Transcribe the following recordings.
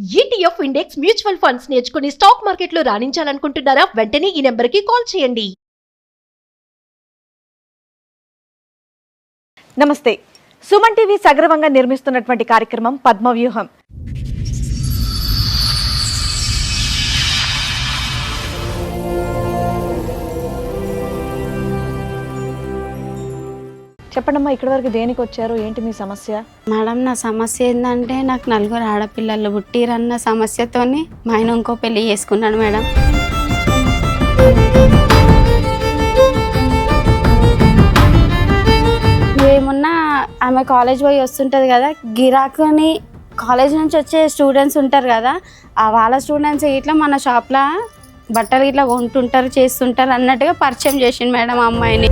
ETF index mutual funds నేర్చుకుని stock మార్కెట్లో రాణించాలనుకుంటున్నారా? వెంటనే ఈ నెంబర్కి కాల్ చేయండి. నమస్తే. సుమన్ టీవీ సగర్వంగా నిర్మిస్తున్నటువంటి కార్యక్రమం పద్మవ్యూహం. చెప్పండమ్మా, ఇక్కడి వరకు దేనికి వచ్చారు? ఏంటి మీ సమస్య? మేడం, నా సమస్య ఏంటంటే నాకు 4 ఆడపిల్లలు పుట్టిరన్న సమస్యతోని మా ఆయన ఇంకో పెళ్లి చేసుకున్నాను మేడం. ఏమున్నా ఆమె కాలేజ్ పోయి వస్తుంటుంది కదా, గిరాకుని కాలేజ్ నుంచి వచ్చే స్టూడెంట్స్ ఉంటారు కదా, వాళ్ళ స్టూడెంట్స్ ఇట్లా మన షాప్లో బట్టలు ఇట్లా కొంటుంటారు చేస్తుంటారు అన్నట్టుగా పరిచయం చేసిండు మేడం ఆ అమ్మాయిని.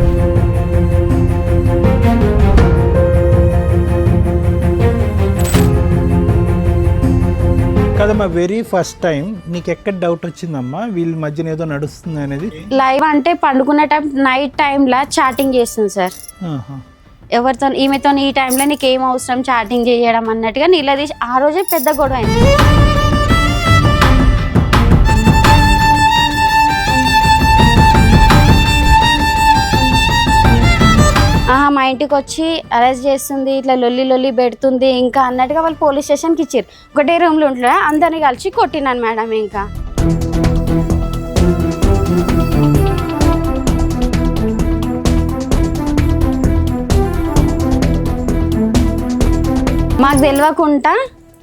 కదమ్మా, వెరీ ఫస్ట్ టైం నీకు ఎక్కడ డౌట్ వచ్చిందమ్మా వీళ్ళ మధ్యన ఏదో నడుస్తుంది అనేది? లైవ్ అంటే పండుకునే టైం నైట్ టైంలో చాటింగ్ చేస్తుంది సార్. ఎవరితో ఈమెతో ఈ టైంలో నీకు ఏం అవసరం చాటింగ్ చేయడం అన్నట్టుగా నిలదీసి ఆ రోజే పెద్ద గొడవ అయింది. మా ఇంటికి వచ్చి అరెస్ట్ చేస్తుంది, ఇట్లా లొల్లి పెడుతుంది ఇంకా అన్నట్టుగా వాళ్ళు పోలీస్ స్టేషన్కి ఇచ్చారు. ఒకటే రూమ్లో ఉంటుందా, అందరినీ కలిసి కొట్టినాను మేడం. ఇంకా మాకు తెలియకుండా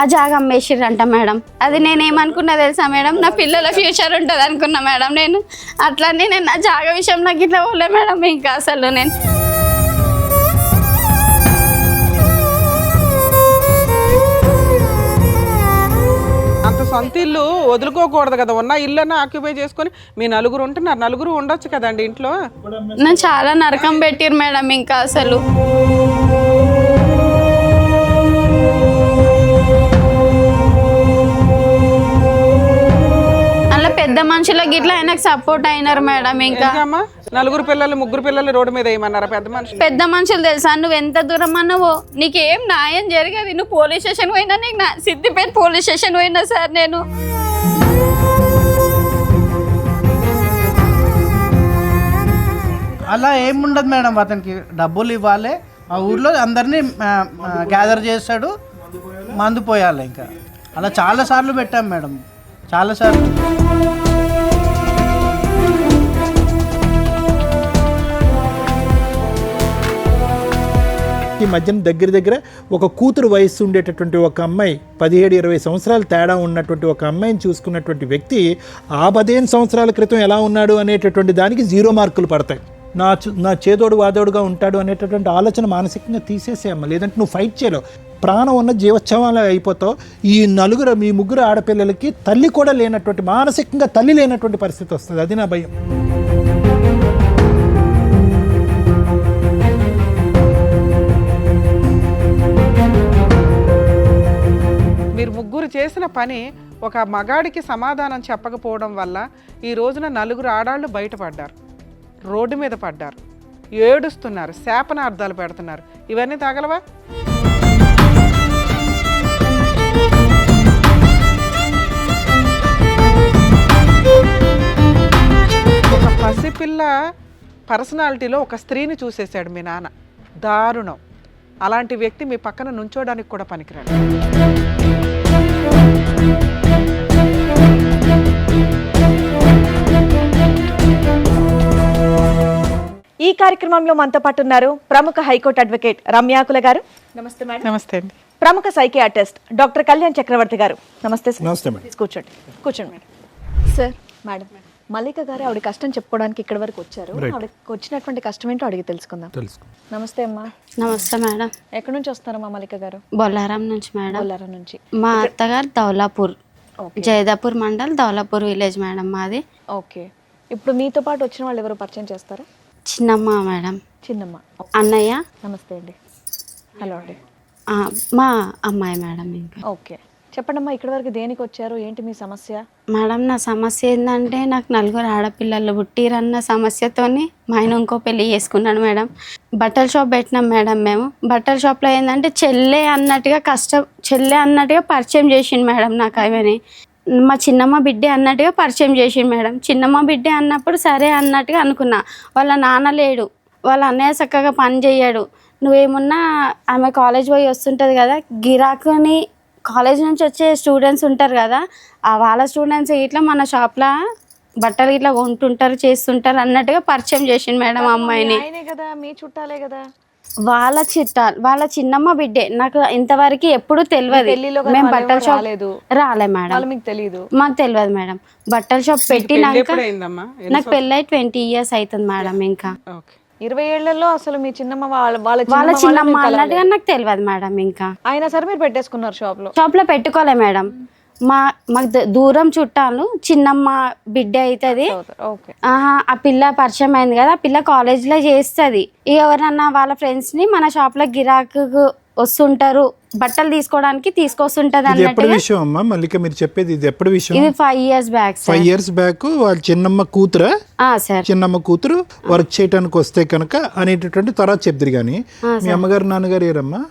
ఆ జాగా అమ్మేసిర్రంట మేడం. అది నేనేమనుకున్నా తెలుసా మేడం, నా పిల్లల ఫ్యూచర్ ఉంటుంది అనుకున్నా మేడం. నేను అట్లనే నేను నా జాగా విషయం నాకు ఇట్లా పోలే మేడం. ఇంకా అసలు నేను అంత సొంత ఇల్లు వదులుకోకూడదు కదా, ఉన్న ఇల్లుని ఆక్యుపై చేసుకొని మీ నలుగురు ఉంటున్నారు, నలుగురు ఉండొచ్చు కదండి ఇంట్లో. నన్ను చాలా నరకం పెట్టిరు మేడం. ఇంకా అసలు అలా పెద్ద మనుషులకి ఇట్లా ఆయనకు సపోర్ట్ అయినారు మేడం. ఇంకా నలుగురు పిల్లలు 3 పిల్లలు రోడ్డు మీద వేయమన్నారా పెద్ద మనుషులు తెలుసా? నువ్వు ఎంత దూరం అన్నావో నీకేం న్యాయం జరగదు. నువ్వు పోలీస్ స్టేషన్ పోయినా, నీకు సిద్దిపేట పోలీస్ స్టేషన్ పోయినా సార్ నేను. అలా ఏముండదు మేడం, అతనికి డబ్బులు ఇవ్వాలి, ఆ ఊర్లో అందరినీ గ్యాదర్ చేస్తాడు, మందు పోయాలి. ఇంకా అలా చాలాసార్లు పెట్టాం మేడం, చాలాసార్లు. ఈ మధ్యన దగ్గర ఒక కూతురు వయస్సు ఉండేటటువంటి ఒక అమ్మాయి, 17-20 సంవత్సరాలు తేడా ఉన్నటువంటి ఒక అమ్మాయిని చూసుకున్నటువంటి వ్యక్తి ఆ 15 సంవత్సరాల క్రితం ఎలా ఉన్నాడు అనేటటువంటి దానికి 0 మార్కులు పడతాయి. నా చేదోడు వాదోడుగా ఉంటాడు అనేటటువంటి ఆలోచన మానసికంగా తీసేసేయమ్మ, లేదంటే నువ్వు ఫైట్ చేయలేవు. ప్రాణం ఉన్న జీవోత్సవాలు అయిపోతావు. ఈ 3 ఆడపిల్లలకి తల్లి కూడా లేనటువంటి, మానసికంగా తల్లి లేనటువంటి పరిస్థితి వస్తుంది. అది నా భయం. మీరు 3 చేసిన పని ఒక మగాడికి సమాధానం చెప్పకపోవడం వల్ల ఈ రోజున 4 ఆడాళ్ళు బయటపడ్డారు, రోడ్డు మీద పడ్డారు, ఏడుస్తున్నారు, శాపనార్థాలు పెడుతున్నారు. ఇవన్నీ తగలవా? ఒక పసిపిల్ల పర్సనాలిటీలో ఒక స్త్రీని చూసేశాడు మీ నాన్న. దారుణం. అలాంటి వ్యక్తి మీ పక్కన నుంచోడానికి కూడా పనికిరాడు. ఈ కార్యక్రమంలో మనతో పాటు ఉన్నారు ప్రముఖ హైకోర్టు అడ్వకేట్ రమ్యాకుల గారు. నమస్తే మేడం. నమస్తే అండి. ప్రముఖ సైకియాట్రిస్ట్ డాక్టర్ కళ్యాణ్ చక్రవర్తి గారు. నమస్తే సార్. నమస్తే మేడం. కూర్చోండి మేడం. సార్, మేడం, మల్లిక గారు ఆవిడ కష్టం చెప్పుకోవడానికి ఇక్కడ వరకు వచ్చారు. ఆవిడకి వచ్చినటువంటి కష్టం ఏంటో అడిగి తెలుసుకుందాం. నమస్తే అమ్మా. నమస్తే మేడం. ఎక్కడి నుంచి వస్తారమ్మా మల్లిక గారు? బొల్లారం నుంచి మేడం. బొల్లారం నుంచి. మా అత్తగారు దౌలాపూర్, జైదాపూర్ మండల్, దౌలాపూర్ విలేజ్ మేడం మాది. ఓకే. ఇప్పుడు మీతో పాటు వచ్చిన వాళ్ళు ఎవరు పరిచయం చేస్తారా? చిన్నమ్మ మేడం. చిన్నమ్మ. అన్నయ్య. నమస్తే అండి. హలో అండి. మా అమ్మాయి మేడం. ఇంకా ఓకే. చెప్పండమ్మా, ఇక్కడి వరకు దేనికి వచ్చారు, ఏంటి మీ సమస్య? మేడం నా సమస్య ఏంటంటే నాకు 4 ఆడపిల్లలు పుట్టిరన్న సమస్యతోని మా ఆయన ఇంకో పెళ్లి చేసుకున్నాడు మేడం. బట్టల షాప్ పెట్టినాం మేడం. మేము బట్టల షాప్లో ఏంటంటే చెల్లె అన్నట్టుగా పరిచయం చేసిండు మేడం నాకు. అవని మా చిన్నమ్మ బిడ్డే అన్నట్టుగా పరిచయం చేసిండు మేడం. చిన్నమ్మ బిడ్డే అన్నప్పుడు సరే అన్నట్టుగా అనుకున్నా. వాళ్ళ నాన్న లేడు, వాళ్ళ అన్నయ్య చక్కగా పని చేయడు. నువ్వేమున్నా ఆమె కాలేజ్ పోయి వస్తుంటుంది కదా, గిరాకుని కాలేజ్ నుంచి వచ్చే స్టూడెంట్స్ ఉంటారు కదా, వాళ్ళ స్టూడెంట్స్ ఇట్లా మన షాప్లో బట్టలు ఇట్లా కొంటుంటారు చేస్తుంటారు అన్నట్టుగా పరిచయం చేసిండు మేడం అమ్మాయిని. ఆయనే కదా, మీ చుట్టాలే కదా. వాళ్ళ చిన్నమ్మ బిడ్డే. నాకు ఇంతవరకు ఎప్పుడు తెలియదు. పెళ్లిలో మేము బట్టల షాప్ రాలేదు, రాలే మేడం. వాళ్ళు మీకు తెలియదు? మాకు తెలియదు మేడం. బట్టల షాప్ పెట్టినాక ఎప్పుడైందమ్మా? నాకు పెళ్ళై 20 years అవుతుంది మేడం. ఇంకా ఓకే. 20 ఏళ్లలో అసలు మీ చిన్నమ్మ వాళ్ళ చిన్నమ్మ అన్నట్టుగా నాకు తెలియదు మేడం. ఇంకా అయినా సరే మీరు పెట్టేసుకున్నారు షాప్లో పెట్టుకోలే మేడం. మాకు దూరం చుట్టాలు చిన్నమ్మ బిడ్డ అవుతుంది. ఓకే. ఆ పిల్ల పరిచయం అయింది కదా, ఆ పిల్ల కాలేజ్లో చేస్తుంది. ఎవరన్నా వాళ్ళ ఫ్రెండ్స్ని మన షాప్లో గిరాకు వస్తుంటారు, బట్టలు తీసుకోవడానికి తీసుకొస్తుంటది ఇది ఎప్పటి అన్నట్టుగా. విషయం అమ్మా మల్లిక మీరు చెప్పేది? ఇది ఎప్పటి విషయం? ఇది 5 years బ్యాక్ 5 years బ్యాక్ వాళ్ళ చిన్నమ్మ కూతురా? సార్. చిన్నమ్మ కూతురు వర్క్ చేయడానికి వస్తే కనుక అనేటటువంటి తర్వాత చెప్తారు. కానీ మీ అమ్మగారు నాన్నగారు ఏరమ్మా?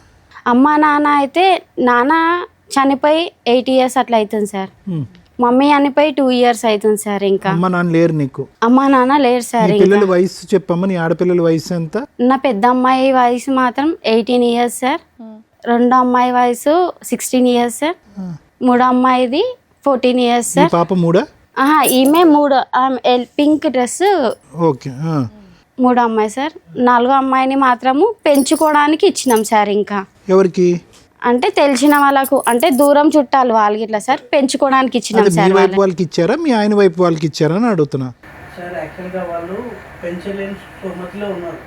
అమ్మ నాన్న అయితే నాన్న చనిపోయి 8 years అట్లా అవుతుంది సార్. మమ్మీ చనిపోయి 2 years అవుతుంది సార్. ఇంకా అమ్మ నాన్న లేరు నీకు? అమ్మ నాన్న లేరు సార్. నీ పిల్లల వయసు చెప్పమ్మా, నీ ఆడపిల్లల వయసు ఎంత? నా పెద్ద అమ్మాయి వయసు మాత్రం 18 years సార్. రెండో అమ్మాయి వయసు 16 years సార్. మూడో అమ్మాయిది 14 years నీ సార్. పాప మూడా? ఈమె మూడో పింక్ డ్రెస్ ఓకే. మూడో అమ్మాయి సార్. నాలుగో అమ్మాయిని మాత్రము పెంచుకోవడానికి ఇచ్చినాం సార్. ఇంకా ఎవరికి? అంటే తెలిసిన వాళ్ళకు, అంటే దూరం చుట్టాలు వాళ్ళకి ఇట్లా సార్ పెంచుకోవడానికి ఇచ్చినాం మీ సార్. వైపు వాళ్ళకి ఇచ్చారా మీ ఆయన వైపు వాళ్ళకి ఇచ్చారా అని అడుగుతున్నా. సార్ యాక్చువల్గా వాళ్ళు పెంచలేని స్థోమతిలో ఉన్నారు.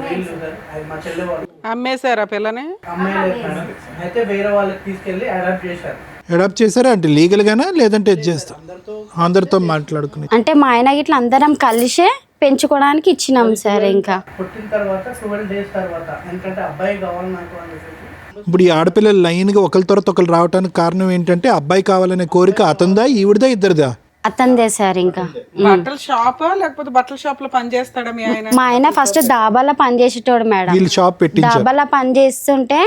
వీళ్ళు సార్, మా చెల్లె వాళ్ళు అమ్మేశారా పిల్లని? అమ్మాయి లేదు మేడం. అయితే వేరే వాళ్ళకి తీసుకెళ్ళి అడాప్ట్ చేశారు. అడాప్ట్ చేశారా అంటే లీగల్ గానా లేదంటే చేస్తా అందరితో మాట్లాడుకుని? అంటే మా ఆయన ఇట్లా అందరం కలిసే పెంచుకోవడానికి ఇచ్చినాం సార్. ఇంకా పుట్టిన తర్వాత 12 days తర్వాత ఎందుకంటే అబ్బాయి కావాలి నాకు అని చెప్పేసి ఇప్పుడు ఈ ఆడపిల్లలు లైన్గా ఒకరి తర్వాత ఒకరు రావడానికి కారణం ఏంటంటే అబ్బాయి కావాలనే కోరిక అతందా ఈవిడదా ఇద్దరిదా? అతందే సార్. ఇంకా బట్టల షాపా లేకపోతే బట్టల షాప్ లో పని చేస్తాడా మీ ఆయన? మా ఆయన ఫస్ట్ దాబాలో పని చేసేటోడు మేడం. వీళ్ళు షాప్ పెట్టించారు. దాబాలో పని చేస్తుంటే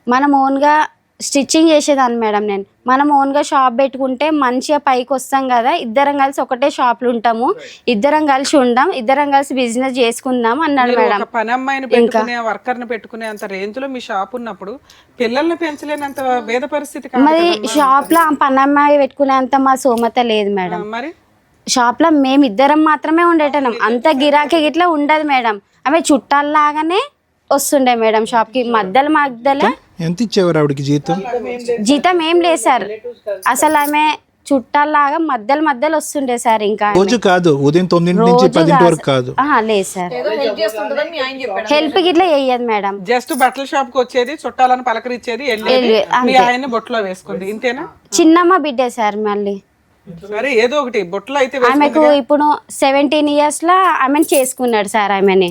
మనం ఓన్గా స్టిచ్చింగ్ చేసేదాన్ని మేడం. నేను మనం ఓన్గా షాప్ పెట్టుకుంటే మంచిగా పైకి వస్తాం కదా, ఇద్దరం కలిసి ఒకటే షాప్లో ఉంటాము, ఇద్దరం కలిసి ఉందాం, ఇద్దరం కలిసి బిజినెస్ చేసుకుందాం అన్నాడు మీరు మేడం. ఒక పని అమ్మాయిని పెట్టుకునే వర్కర్ ని పెట్టుకునే అంత రేంజ్ లో మీ షాప్ ఉన్నప్పుడు పిల్లల్ని పెంచలేనంత వేద పరిస్థితి కాదు మరి కదమ్మా. షాప్లో పనమ్మాయి పెట్టుకునేంత మా సోమత లేదు మేడం. మరి షాప్లో మేము ఇద్దరం మాత్రమే ఉండేటం, అంత గిరాకీ ఇట్లా ఉండదు మేడం. ఆమె చుట్టాల్లాగానే వస్తుండే మేడం షాప్కి. మధ్యలో ఎంత ఇచ్చేవారు ఆవిడకి జీతం? జీతం ఏం లేదు సార్. అసలు ఆమె చుట్టాల్లాగా మధ్యలో వస్తుండే సార్. ఇంకా రోజు కాదు, ఉదయం 9 నుంచి 10 వరకు కాదు. లేదు సార్, హెల్ప్ గిట్లా వేయదు మేడం. జస్ట్ బట్టల షాప్ కి వచ్చేది, చుట్టాలను పలకరించేది, వెళ్ళేది, మీ ఆయన్ని బొట్లో వేసుకుంది, ఇంతేనా? చిన్నమ్మ బిడ్డే సార్. మళ్ళీ సరే ఏదో ఒకటి బొట్లో అయితే ఆమెకు ఇప్పుడు 17 years లో ఆమెను చేసుకున్నాడు సార్. ఆమెని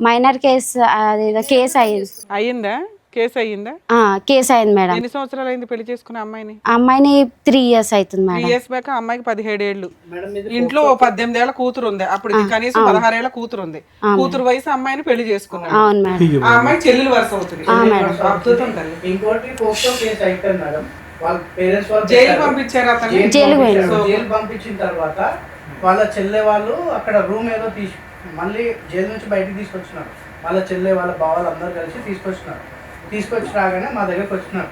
మైనర్ కేసు, అదేదో కేసు అయ్యిందా? కేసు అయ్యిందా? కేసు అయింది మేడం. ఎన్ని సంవత్సరాలు అయింది పెళ్లి చేసుకున్న అమ్మాయిని? అమ్మాయిని 3 years అవుతుంది 3 మేడం. years బ్యాక్ అమ్మాయికి 17 ఏళ్ళు. ఇంట్లో 18 ఏళ్ల కూతురు ఉంది, అప్పుడు కనీసం 16 ఏళ్ల కూతురు ఉంది. కూతురు వయసు అమ్మాయిని పెళ్లి చేసుకున్నాడు. అవును మేడం. ఆ అమ్మాయి చెల్లెలు వరుస అవుతుంది. అద్భుతం తల్లి. ఇంకోటి పోక్సో కేసు అయిపోయింది మేడం. వాళ్ళ పేరెంట్స్ వాళ్ళు జైలు పంపించారు అతను. జైలు పంపించిన తర్వాత వాళ్ళ చెల్లె వాళ్ళు అక్కడ రూమ్ ఏదో తీసి మళ్ళీ జైలు నుంచి బయటకు తీసుకొచ్చినారు. వాళ్ళ చెల్లె వాళ్ళ బావాలు అందరూ కలిసి తీసుకొచ్చి రాగానే మా దగ్గరకు వచ్చినారు.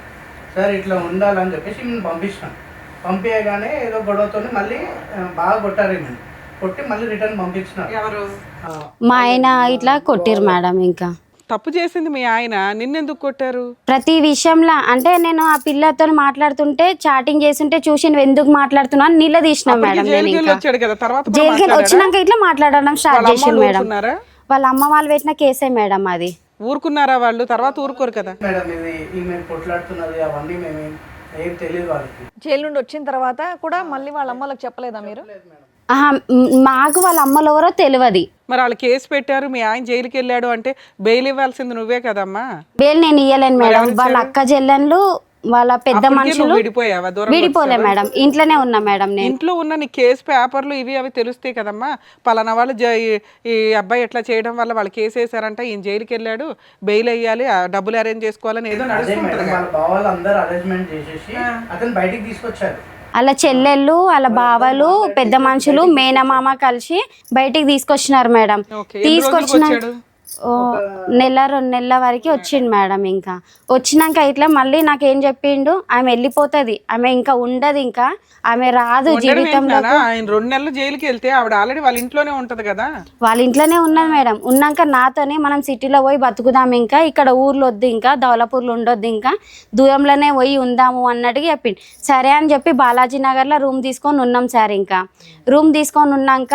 సార్ ఇట్లా ఉండాలని చెప్పేసి నేను పంపించినాను. పంపించగానే ఏదో గొడవతో మళ్ళీ బాగా కొట్టారు. నేను కొట్టి మళ్ళీ రిటర్న్ పంపించినారు. ఎవరు? మా ఆయన ఇట్లా కొట్టిరు మేడం. ఇంకా తప్పు చేసింది మీ ఆయన, నిన్నెందుకు కొట్టారు? ప్రతి విషయంలో అంటే నేను ఆ పిల్లతో మాట్లాడుతుంటే చాటింగ్ చేస్తుంటే చూసి నువ్వు ఎందుకు మాట్లాడుతున్నావు అని నిలదీసినా మేడం. జైలుకి వచ్చాడు కదా, తర్వాత జైలుకి వచ్చినాక ఇట్లా మాట్లాడడం స్టార్ట్ చేసింది మేడం. ఊరుకున్నారా? వాళ్ళ అమ్మ వాళ్ళు పెట్టిన కేసే మేడం అది. ఊరుకున్నారా వాళ్ళు? తర్వాత ఊరుకోరు కదా మేడం. ఇది ఈమె కొట్లాడుతున్నది అవన్నీ మేము ఏం తెలియదు వాళ్ళకి. జైలు నుండి వచ్చిన తర్వాత కూడా మళ్ళీ వాళ్ళ అమ్మలకు చెప్పలేదా మీరు? మాకు వాళ్ళ అమ్మలు ఎవరో తెలియదు. మరి వాళ్ళు కేసు పెట్టారు, మీ ఆయన జైలుకి వెళ్ళాడు అంటే బెయిల్ ఇవ్వాల్సింది నువ్వే కదమ్మా. బెయిల్ నేను ఇయ్యలేను మేడం. వాళ్ళ అక్క చెల్లెళ్ళు వాళ్ళ పెద్ద అప్పటికే మనుషులు నువ్వు విడిపోయావా? దూరం విడిపోలే మేడం, ఇంట్లోనే ఉన్నా మేడం నేను. ఇంట్లో ఉన్న నీ కేసు పేపర్లు ఇవి అవి తెలుస్తాయి కదమ్మా. పలానా వాళ్ళు ఈ అబ్బాయి ఎట్లా చేయడం వల్ల వాళ్ళు కేసు వేసారంట, ఈయన జైలుకి వెళ్ళాడు, బెయిల్ అయ్యాలి, ఆ డబ్బులు అరేంజ్ చేసుకోవాలని ఏదో అదే నడుస్తుంటది మేడం, కదా. వాళ్ళ బావాలు అందరు అరేంజ్మెంట్ చేసేసి అతను బయటికి తీసుకొచ్చారు. అలా చెల్లెళ్ళు వాళ్ళ బావలు పెద్ద మనుషులు మేనమామ కలిసి బయటికి తీసుకొచ్చినారు మేడం. ఓకే, ఎన్ని రోజులకు తీసుకొచ్చిన వచ్చాడు? నెల 2 నెలల వరకు వచ్చిండు మేడం. ఇంకా వచ్చినాక ఇట్లా మళ్ళీ నాకేం చెప్పిండు, ఆమె వెళ్ళిపోతుంది, ఆమె ఇంకా ఉండదు, ఇంకా ఆమె రాదు ఉండడం జీవితంలో. ఏంటన్నా? ఆయన 2 నెలలు జైలుకి వెళ్తే ఆవిడ ఆల్రెడీ వాళ్ళ ఇంట్లోనే ఉంటది కదా. వాళ్ళ ఇంట్లోనే ఉన్నది మేడం. ఉన్నాక నాతోనే మనం సిటీలో పోయి బతుకుదాం, ఇంకా ఇక్కడ ఊర్లో వద్దు, ఇంకా దౌలపూర్లో ఉండొద్దు, ఇంకా దూరంలోనే పోయి ఉందాము అన్నట్టుగా చెప్పిండు. సరే అని చెప్పి బాలాజీ నగర్లో రూమ్ తీసుకొని ఉన్నాం సార్. ఇంకా రూమ్ తీసుకొని ఉన్నాక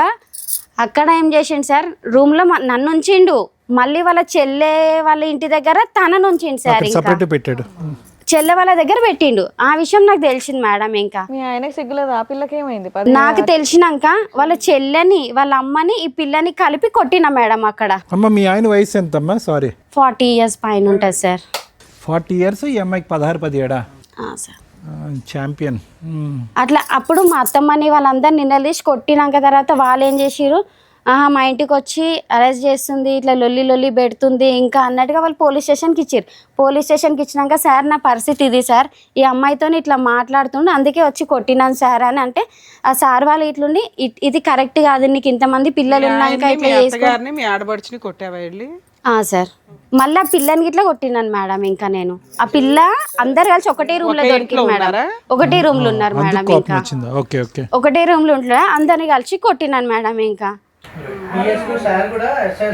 అక్కడ ఏం చేసిండు సార్, రూమ్లో నన్ను ఉంచిండు, మళ్ళీ వాళ్ళ చెల్లె వాళ్ళ ఇంటి దగ్గర తనను ఉంచిండు సార్. ఇంకా సపరేట్ పెట్టాడు. చెల్లె వాళ్ళ దగ్గర పెట్టిండు. ఆ విషయం నాకు తెలిసింది మేడం. ఇంకా మీ ఆయనకి సిగ్గులేదు, ఆ పిల్లకి ఏమైంది? నాకు తెలిసినాక వాళ్ళ చెల్లెని వాళ్ళ అమ్మని ఈ పిల్లని కలిపి కొట్టిన మేడం అక్కడ. అమ్మ మీ ఆయన వయసు ఎంతమ్మా? సారీ, 40 years పైన ఉంటుంది సార్. 40 years, ఈ అమ్మాయికి 16-17. Sir champion. అట్లా అప్పుడు మా అత్తమ్మని వాళ్ళందరూ నిలదీసి కొట్టినాక తర్వాత వాళ్ళు ఏం చేసిరు, మా ఇంటికి వచ్చి అరెస్ట్ చేస్తుంది, ఇట్లా లొల్లి పెడుతుంది ఇంకా అన్నట్టుగా వాళ్ళు పోలీస్ స్టేషన్కి ఇచ్చారు. పోలీస్ స్టేషన్కి ఇచ్చినాక సార్ నా పరిస్థితి ఇది సార్, ఈ అమ్మాయితో ఇట్లా మాట్లాడుతుండే అందుకే వచ్చి కొట్టినాను సార్ అని అంటే, ఆ సార్ వాళ్ళు ఇట్లుండి ఇది కరెక్ట్ కాదు, నీకు ఇంతమంది పిల్లలు ఉన్నాక ఇట్లా చేసుకో. మీ ఆడబడుచుని కొట్టావా వెళ్ళి? సార్ మళ్ళీ ఆ పిల్లని ఇట్లా కొట్టినాను మేడం. ఇంకా నేను ఆ పిల్ల అందరు కలిసి ఒకటే రూమ్ లో దొరికింది మేడం. ఒకటే రూమ్ లో ఉన్నారు మేడం. ఇంకా ఒకటే రూమ్ లో ఉంటున్నా, అందరిని కలిసి కొట్టినాను మేడం. ఇంకా పిఎస్కు సార్ కూడా ఎస్ఐ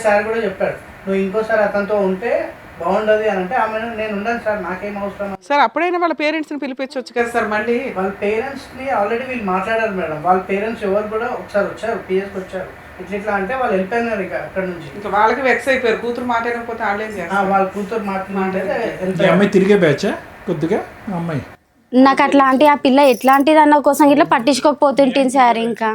సార్ కూడా చెప్పాడు, నువ్వు ఇంకోసారి అతనితో ఉంటే బాగుండదు అని అంటే, ఆమె నేను ఉండను సార్, నాకేం అవసరం సార్. అప్పుడైనా వాళ్ళ పేరెంట్స్ ని పిలిపించవచ్చు కదా సార్. మళ్ళీ వాళ్ళ పేరెంట్స్ ని ఆల్రెడీ వీళ్ళు మాట్లాడారు మేడం. వాళ్ళ పేరెంట్స్ ఎవరు కూడా ఒకసారి వచ్చారు, పిఎస్కి వచ్చారు. ఇట్లా అంటే వాళ్ళు వెళ్ళిపోయినారు ఇక అక్కడ నుంచి. ఇంకా వాళ్ళకి వెక్స్ అయిపోయారు, కూతురు మాట్లాడకపోతే వాళ్ళేం చేస్తారు. వాళ్ళ కూతురు మాట్లాడితే అమ్మాయి తిరిగే బ్యాచ్ కొద్దిగా అమ్మాయి. నాకు అట్లాంటి ఆ పిల్ల ఎట్లాంటిది అన్న కోసం ఇట్లా పట్టించుకోకపోతుంటుంది సార్. ఇంకా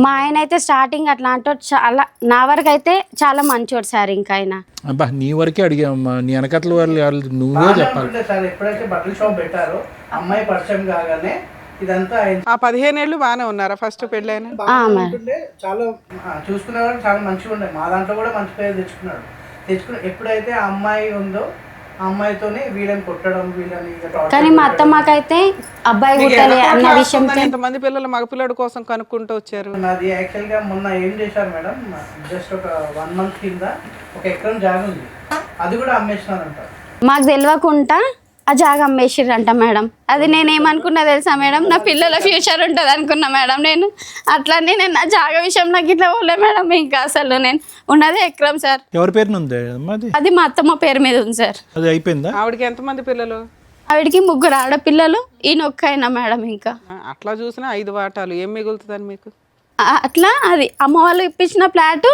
మా ఆయన అయితే స్టార్టింగ్ అట్లాంటి చాలా, నా వరకు అయితే చాలా మంచోడు సార్. ఇంకా ఆయన అబ్బా నీ వరకే అడిగామమ్మా, నీ వెనకట్ల వాళ్ళు నువ్వే చెప్పాలి సార్. ఎప్పుడైతే బట్టల షాప్ పెట్టారో అమ్మాయి పరిచయం కాగానే ఇదంతా ఆ 15 ఏళ్ళు బాగానే ఉన్నారా ఫస్ట్ పెళ్ళైన? చాలా చూసుకునేవాడు, చాలా మంచిగా ఉండే. మా దాంట్లో కూడా మంచి పేరు తెచ్చుకుని ఎప్పుడైతే ఆ అమ్మాయి ఉందో ఆ అమ్మాయితోనే వీళ్ళని కొట్టడం, వీళ్ళని. కానీ మా అత్తమ్మకైతే అబ్బాయి పుట్టాలి అన్న విషయం. ఎంతమంది పిల్లలు మగ పిల్లడి కోసం కనుక్కుంటూ వచ్చారు. నాది యాక్చువల్ గా మొన్న ఏం చేశారు మేడం, జస్ట్ ఒక 1 month కింద ఒక ఎకరం జాగా ఉంది, అది కూడా అమ్మేసినారంట. మాకు తెలియకుండా ఆ జాగా అమ్మేసిర్రంట మేడం. అది నేనేమనుకున్నా తెలుసా మేడం, నా పిల్లల ఫ్యూచర్ ఉంటుంది అనుకున్నా మేడం. నేను అట్లనే నేను నా జాగా విషయం నాకు ఇట్లా పోలే మేడం. ఇంకా అసలు నేను ఉన్నది ఎకరం సార్. ఎవరి పేరున ఉంది అది మా అత్తమ్మ పేరు మీద ఉంది సార్. అది అయిపోయిందా? ఆవిడకి ఎంతమంది పిల్లలు? ఆవిడికి 3 ఆడపిల్లలు, ఈయన ఒక్కైనా మేడం. ఇంకా అట్లా చూసినా 5 వాటాలు ఏం మిగులుతుందని మీకు? అట్లా అది అమ్మ వాళ్ళు ఇప్పించిన ఫ్లాటు,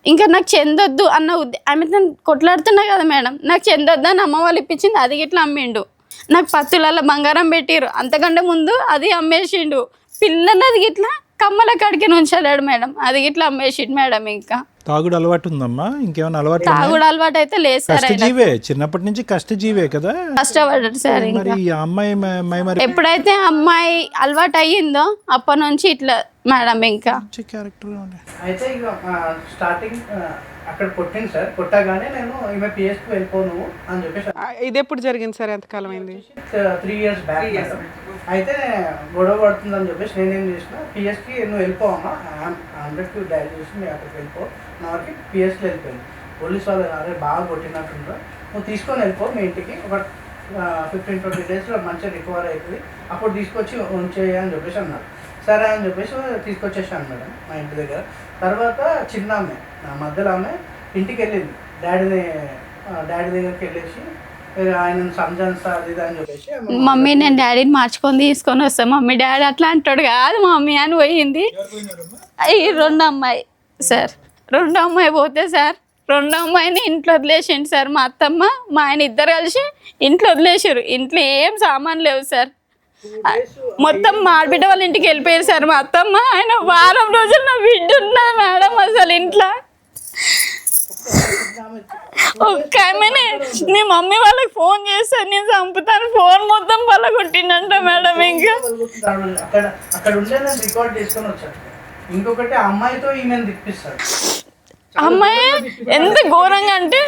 ఇంకా నాకు చెందొద్దు అన్న ఆమె నన్ను కొట్లాడుతున్నా కదా మేడం, నాకు చెందొద్దు అని అమ్మ వాళ్ళు ఇప్పించింది, అది ఇట్లా అమ్మిండు. నాకు 10 బంగారం పెట్టిరు, అంతకంటే ముందు అది అమ్మేసిండు. పిల్లలది ఇట్లా కమ్మల కాడికి ఉంచలేడు మేడం, అది ఇట్లా అమ్మేసిండు మేడం. ఇంకా తాగుడు అలవాటు ఉందమ్మా? ఇంకేమైనా అలవాటు? తాగుడు అలవాటు అయితే లేదు సార్. కష్టజీవే, చిన్నప్పటి నుంచి కష్టజీవే కదా, కష్టపడ్డాడు సార్. మరి ఈ అమ్మాయి మరి ఎప్పుడైతే అమ్మాయి అలవాటు అయ్యిందో అప్పటి నుంచి ఇట్లా మేడం. ఇంకా క్యారెక్టర్ అయితే ఇక స్టార్టింగ్ అక్కడ కొట్టింది సార్. కొట్టగానే నేను ఈమె పిఎస్కి వెళ్ళిపోను అని చెప్పేసి. ఇది ఎప్పుడు జరిగింది సార్? ఎంతకాలం అయింది? 3 years బ్యాక్. అయితే గొడవ పడుతుందని చెప్పేసి నేనేం చేసిన, పిఎస్కి నువ్వు వెళ్ళిపోవమ్మా, 100కి డైల్ చేసి నేను అక్కడికి వెళ్ళిపో, నా వరకు పిఎస్కి వెళ్ళిపోయింది. పోలీస్ వాళ్ళు అరే బాగా కొట్టినట్టుంటా, నువ్వు తీసుకొని వెళ్ళిపో మీ ఇంటికి, ఒక 15-20 daysలో మంచిగా రికవర్ అవుతుంది, అప్పుడు తీసుకొచ్చి ఉంచేయ అని చెప్పేసి అన్నారు. సరే అని చెప్పేసి తీసుకొచ్చేసాను మేడం మా ఇంటి దగ్గర. తర్వాత చిన్న ఆమె, నా మధ్యలో ఆమె ఇంటికి వెళ్ళింది, డాడీ దగ్గరికి వెళ్ళేసి ఆయనను సంజాన్సా అది అని చెప్పేసి, మమ్మీ నేను డాడీని మార్చుకొని తీసుకొని వస్తాను, మమ్మీ డాడీ అట్లా అంటాడు కాదు మమ్మీ అని పోయింది. ఈ 2 అమ్మాయి సార్, 2 అమ్మాయి పోతే సార్, 2 అమ్మాయిని ఇంట్లో వదిలేసిండు సార్. మా అత్తమ్మ మా ఆయన ఇద్దరు కలిసి ఇంట్లో వదిలేసారు. ఇంట్లో ఏం సామాన్ లేవు సార్, మొత్తం మా ఆడబిడ్డ వాళ్ళ ఇంటికి వెళ్ళిపోయారు సార్. మా అత్తమ్మ ఆయన వారం రోజులు నా బిడ్డ ఉన్నది మేడం అసలు ఇంట్లో. ఒక్క ఆమెనే నీ మమ్మీ వాళ్ళకి ఫోన్ చేస్తాను నేను చంపుతాను ఫోన్ మొత్తం పలగొట్టిండంట మేడం. ఇంకా అక్కడ అక్కడ ఉండే నేను రికార్డ్ చేసుకొని వచ్చాను. ఇంకొకటి ఆ అమ్మాయితో ఈమెను తిప్పిస్తాడు. అమ్మాయి ఎంత ఘోరంగా అంటే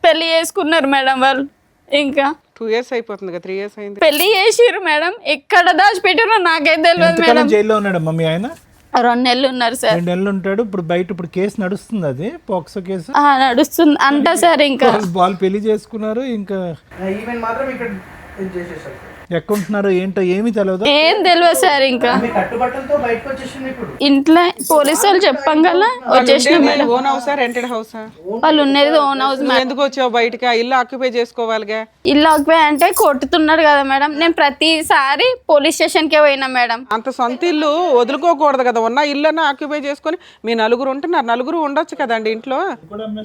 పెళ్లి చేసుకున్నారు మేడం వాళ్ళు. ఇంకా 2 years అయిపోతుంది కదా, 3 years అయింది. పెళ్లి చేసిర్రు మేడం. ఎక్కడ దాచిపెట్టారో నాకైతే తెలియదు ఎంతకాలం మేడం. జైల్లో ఉన్నాడమ్మా మీ ఆయన? 2 నెలలు ఉన్నారు సార్. 2 నెలలు ఉంటాడు. ఇప్పుడు బయట ఇప్పుడు కేసు నడుస్తుంది, అది పోక్సో కేసు నడుస్తుంది అంట సార్. ఇంకా వాళ్ళు పెళ్లి చేసుకున్నారు. ఇంకా ఈమెను మాత్రం ఇక్కడ ఇది చేసేసాడు. ఎక్కడుంటున్నారో ఏంటో ఏమీ తెలియదు. ఏం తెలియదు సార్. ఇంకా ఆమె కట్టుబట్టలతో బయటకు వచ్చేసింది. ఇప్పుడు ఇంట్లో పోలీసు వాళ్ళు చెప్పంగల వచ్చేసిన మేడం. ఓన్ హౌసా రెంటెడ్ హౌసా? వాళ్ళు ఉన్నది ఓన్ హౌస్ నువ్వు ఎందుకు వచ్చావు బయటకి? ఆ ఇల్లు ఆక్యుపై చేసుకోవాలిగా. ఇల్లు ఆక్యుపై అంటే కొట్టుతున్నాడు కదా మేడం. నేను ప్రతిసారి పోలీస్ స్టేషన్కే పోయినా మేడం. అంత సొంత ఇల్లు వదులుకోకూడదు కదా, ఉన్న ఇల్లు అన్న ఆక్యుపై చేసుకొని మీ నలుగురు ఉంటున్నారు, నలుగురు ఉండొచ్చు కదండి ఇంట్లో.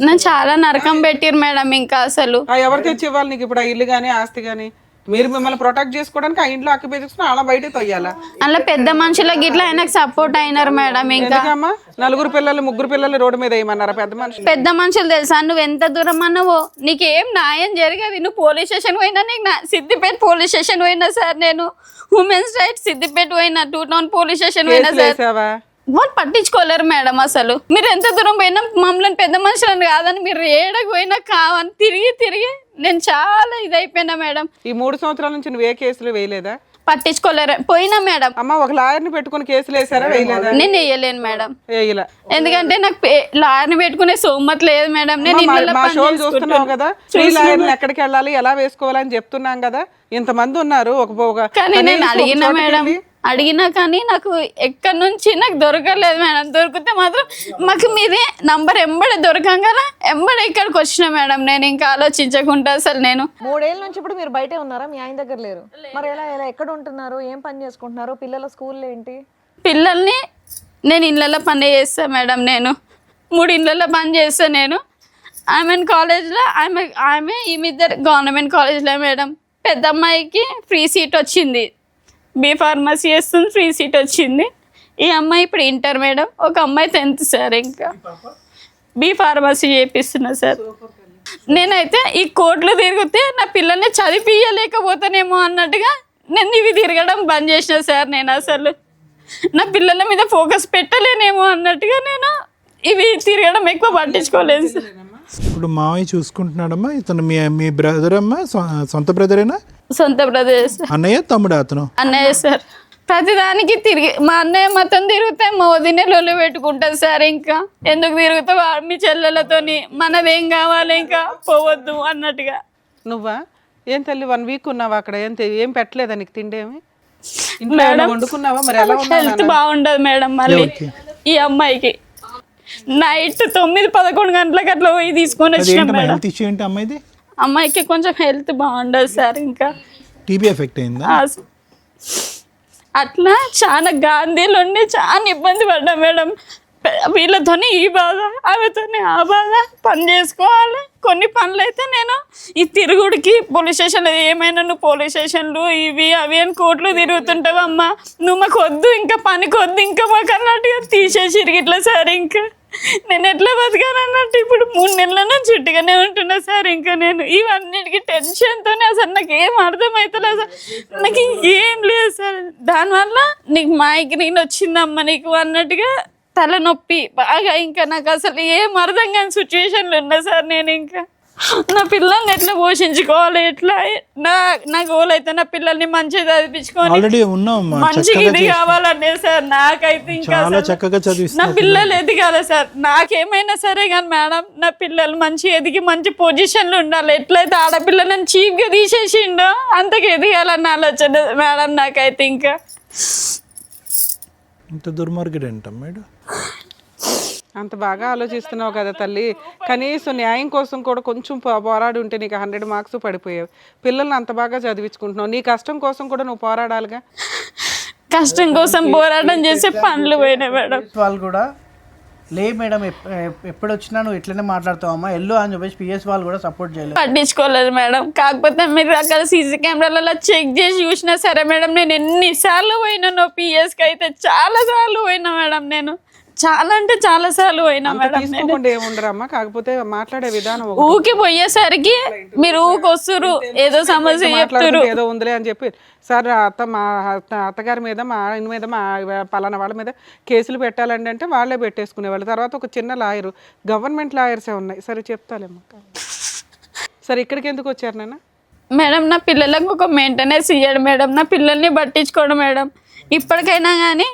నేను చాలా నరకం పెట్టిరు మేడం. ఇంకా అసలు ఎవరు తెచ్చి ఇవ్వాలి నీకు ఇప్పుడు ఆ ఇల్లు కానీ ఆస్తి కానీ? మీరు మిమ్మల్ని ప్రొటెక్ట్ చేసుకోవడానికి ఆ ఇంట్లో ఆక్యుపై చేసుకుని అలా బయటకు తొయ్యాలా? అలా పెద్ద మనుషులకి ఇట్లా ఆయనకు సపోర్ట్ అయినారు మేడం. ఇంకా ఎందుకమ్మా 4 పిల్లలు 3 పిల్లలు రోడ్డు మీద వేయమన్నారా పెద్ద మనుషులు? పెద్ద మనుషులు తెలుసా, నువ్వు ఎంత దూరం అన్నావో నీకేం న్యాయం జరగదు. నువ్వు పోలీస్ స్టేషన్ పోయినా, నీకు సిద్దిపేట పోలీస్ స్టేషన్ పోయినా సార్, నేను ఉమెన్స్ రైట్స్ సిద్దిపేట పోయినా, 2 టౌన్ పోలీస్ స్టేషన్ పోయినా సార్. వేసావా? వాళ్ళు పట్టించుకోలేరు మేడం. అసలు మీరు ఎంత దూరం పోయినా మమ్మల్ని పెద్ద మనుషులను కాదని మీరు ఏడకు పోయినా కావని తిరిగి నేను చాలా ఇదైపోయినా మేడం. ఈ 3 సంవత్సరాల నుంచి నువ్వు ఏ కేసులు వేయలేదా? పట్టించుకోలేరు పోయినా మేడం. అమ్మ ఒక లాయర్ని పెట్టుకుని కేసులు వేసారా? వేయలేదా? నేను వేయలేను మేడం. వేయలే. ఎందుకంటే నాకు లాయర్ని పెట్టుకునే సోమత లేదు మేడం. నేను ఇళ్ళలో మా పని షోలు చూస్తున్నావు చేసుకుంటాను. కదా, ఫ్రీ లాయర్లు ఎక్కడికి వెళ్ళాలి ఎలా వేసుకోవాలని చెప్తున్నాం కదా. ఇంతమంది ఉన్నారు. కానీ నేను అడిగినా మేడం, అడిగినా కానీ నాకు ఎక్కడి నుంచి నాకు దొరకలేదు మేడం. దొరికితే మాత్రం మాకు మీదే నంబర్ ఎంబడే దొరకంగా ఎంబడే ఇక్కడికి వచ్చిన మేడం. నేను ఇంకా ఆలోచించకుండా అసలు నేను 3 ఏళ్ళ నుంచి ఇప్పుడు మీరు బయటే ఉన్నారా? మీ ఆయన దగ్గర లేరు. మరి ఎలా ఎక్కడ ఉంటున్నారు? ఏం పని చేసుకుంటున్నారు? పిల్లల స్కూల్ ఏంటి? పిల్లల్ని నేను ఇళ్ళల్లో పని చేస్తాను మేడం. నేను 3 ఇళ్ళల్లో పని చేస్తాను నేను. ఆమెన్ కాలేజ్లో ఆమె ఈమె గవర్నమెంట్ కాలేజ్లో మేడం. పెద్ద అమ్మాయికి ఫ్రీ సీట్ వచ్చింది, బీ ఫార్మసీ చేస్తుంది, ఫ్రీ సీట్ వచ్చింది. ఈ అమ్మాయి ఇప్పుడు ఇంటర్ మేడం. ఒక అమ్మాయి 10th సార్. ఇంకా బీ ఫార్మసీ చేపిస్తున్నా సార్. నేనైతే ఈ కోర్టులు తిరిగితే నా పిల్లల్ని చదివించలేకపోతానేమో అన్నట్టుగా నేను ఇవి తిరగడం బంద్ చేసిన సార్. నేను అసలు నా పిల్లల మీద ఫోకస్ పెట్టలేనేమో అన్నట్టుగా నేను ఇవి తిరగడం ఎక్కువ పట్టించుకోలేదు సార్. ఇప్పుడు మావయ్య చూసుకుంటున్నాడమ్మా. ఇతను మీ బ్రదర్ అమ్మా? సొంత బ్రదరేనా? సొంత బ్రదర్ సార్. అన్నయ్య తమ్ముడు? అతను అన్నయ్య సార్. ప్రతిదానికి తిరిగి మా అన్నయ్య మొత్తం తిరిగితే మా వదినే లొల్లు పెట్టుకుంటుంది సార్. ఇంకా ఎందుకు తిరుగుతావు మీ చెల్లెలతోని, మనదేం కావాలి ఇంకా పోవద్దు అన్నట్టుగా. నువ్వా ఏం తల్లి 1 week ఉన్నావా అక్కడ? ఏం పెట్టలేదా నీకు తిండేమి? ఇంట్లో ఏమైనా వండుకున్నావా? మరి ఎలా హెల్త్ బాగుండదు మేడం. మళ్ళీ ఈ అమ్మాయికి నైట్ 9-11 గంటలకు అట్లా పోయి తీసుకొని వచ్చినాం మేడం. హెల్త్ ఇష్యూ ఏంటి అమ్మాయిది? అమ్మాయికి కొంచెం హెల్త్ బాగుండదు సార్. ఇంకా టీబీ ఎఫెక్ట్ అయిందా? అట్లా చాలా గాంధీలు ఉండి చాలా ఇబ్బంది పడ్డా మేడం. వీళ్ళతోనే ఈ బాధ, ఆమెతోనే ఆ బాధ. పని చేసుకోవాలి. కొన్ని పనులు అయితే నేను ఈ తిరుగుడికి పోలీస్ స్టేషన్లో ఏమైనా నువ్వు పోలీస్ స్టేషన్లు ఇవి అవి అని కోర్టులు తిరుగుతుంటావు అమ్మ, నువ్వు మాకు వద్దు ఇంకా పనికి వద్దు ఇంకా మాకు అన్నట్టుగా తీసేసి ఇట్లా సార్. ఇంకా నేను ఎట్లా బతకాను అన్నట్టు ఇప్పుడు 3 నెలల నుంచి చుట్టుగానే ఉంటున్నా సార్. ఇంకా నేను ఇవన్నిటికీ టెన్షన్తోనే అసలు నాకు ఏం అర్థమవుతలేదు సార్. నాకు ఏం లేదు సార్. దానివల్ల నీకు మైగ్రేన్ వచ్చిందమ్మ నీకు అన్నట్టుగా తలనొప్పి బాగా. ఇంకా నాకు అసలు ఏం అర్థం కాని సిచ్యువేషన్లు ఉన్నా సార్. నేను ఇంకా నా పిల్లల్ని ఎట్లా పోషించుకోవాలి, ఎట్లా నా గోల్ అయితే నా పిల్లల్ని మంచిగా చదివించుకొని మంచిగా ఇది కావాలనే సార్. నాకైతే ఇంకా నా పిల్లలు ఎదిగాలి సార్. నాకేమైనా సరే కానీ మేడం నా పిల్లలు మంచి ఎదిగి మంచి పొజిషన్లు ఉండాలి. ఎట్లయితే ఆడపిల్లలను చీప్గా తీసేసిండో అంతకు ఎదిగాలన్న ఆలోచన మేడం నాకైతే. ఇంకా ఇంత దుర్మార్గుడు ఏంటం మేడం? అంత బాగా ఆలోచిస్తున్నావు కదా తల్లి. కనీసం న్యాయం కోసం కూడా కొంచెం పోరాడి ఉంటే నీకు 100 marks పడిపోయావు. పిల్లల్ని అంత బాగా చదివించుకుంటున్నావు. నీ కష్టం కోసం కూడా నువ్వు పోరాడాలిగా. కష్టం కోసం పోరాటం చేసే పనులు పోయినాయి మేడం. వాళ్ళు కూడా లే మేడం ఎప్పుడు వచ్చినా నువ్వు ఇట్లనే మాట్లాడుతావు అమ్మా ఎల్లు అని చెప్పేసి పిఎస్ వాళ్ళు కూడా సపోర్ట్ చేయలేదు, పట్టించుకోలేదు మేడం. కాకపోతే మీరు అక్కడ సీసీ కెమెరాలలో చెక్ చేసి చూసినా సరే మేడం నేను ఎన్నిసార్లు పోయినానో పిఎస్కి అయితే చాలా సార్లు పోయినా మేడం. నేను చాలా అంటే చాలా సార్లు పోయినా అంత మేడం. తీసుకోకుండా ఏముండరమ్మా, కాకపోతే మాట్లాడే విధానం ఒకటి. ఊకి పోయేసరికి మీరు ఊకొస్తురు, ఏదో సమస్య చెప్తురు. మాట్లాడుతుంటే ఏదో ఉందిలే అని చెప్పి సార్ మా అత్తగారి మీద మా ఆయన మీద మా పలానా వాళ్ళ మీద కేసులు పెట్టాలండి అంటే వాళ్ళే పెట్టేసుకునేవాళ్ళు. తర్వాత ఒక చిన్న లాయరు, గవర్నమెంట్ లాయర్సే ఉన్నాయి. సరే చెప్తాలేమ్మా. సరే ఇక్కడికి ఎందుకు వచ్చారు నాన్న? మేడం నా పిల్లలకు ఒక మెయింటెనెన్స్ ఇయ్యాడు మేడం, నా పిల్లల్ని పట్టించుకోడు మేడం. ఇప్పటికైనా కానీ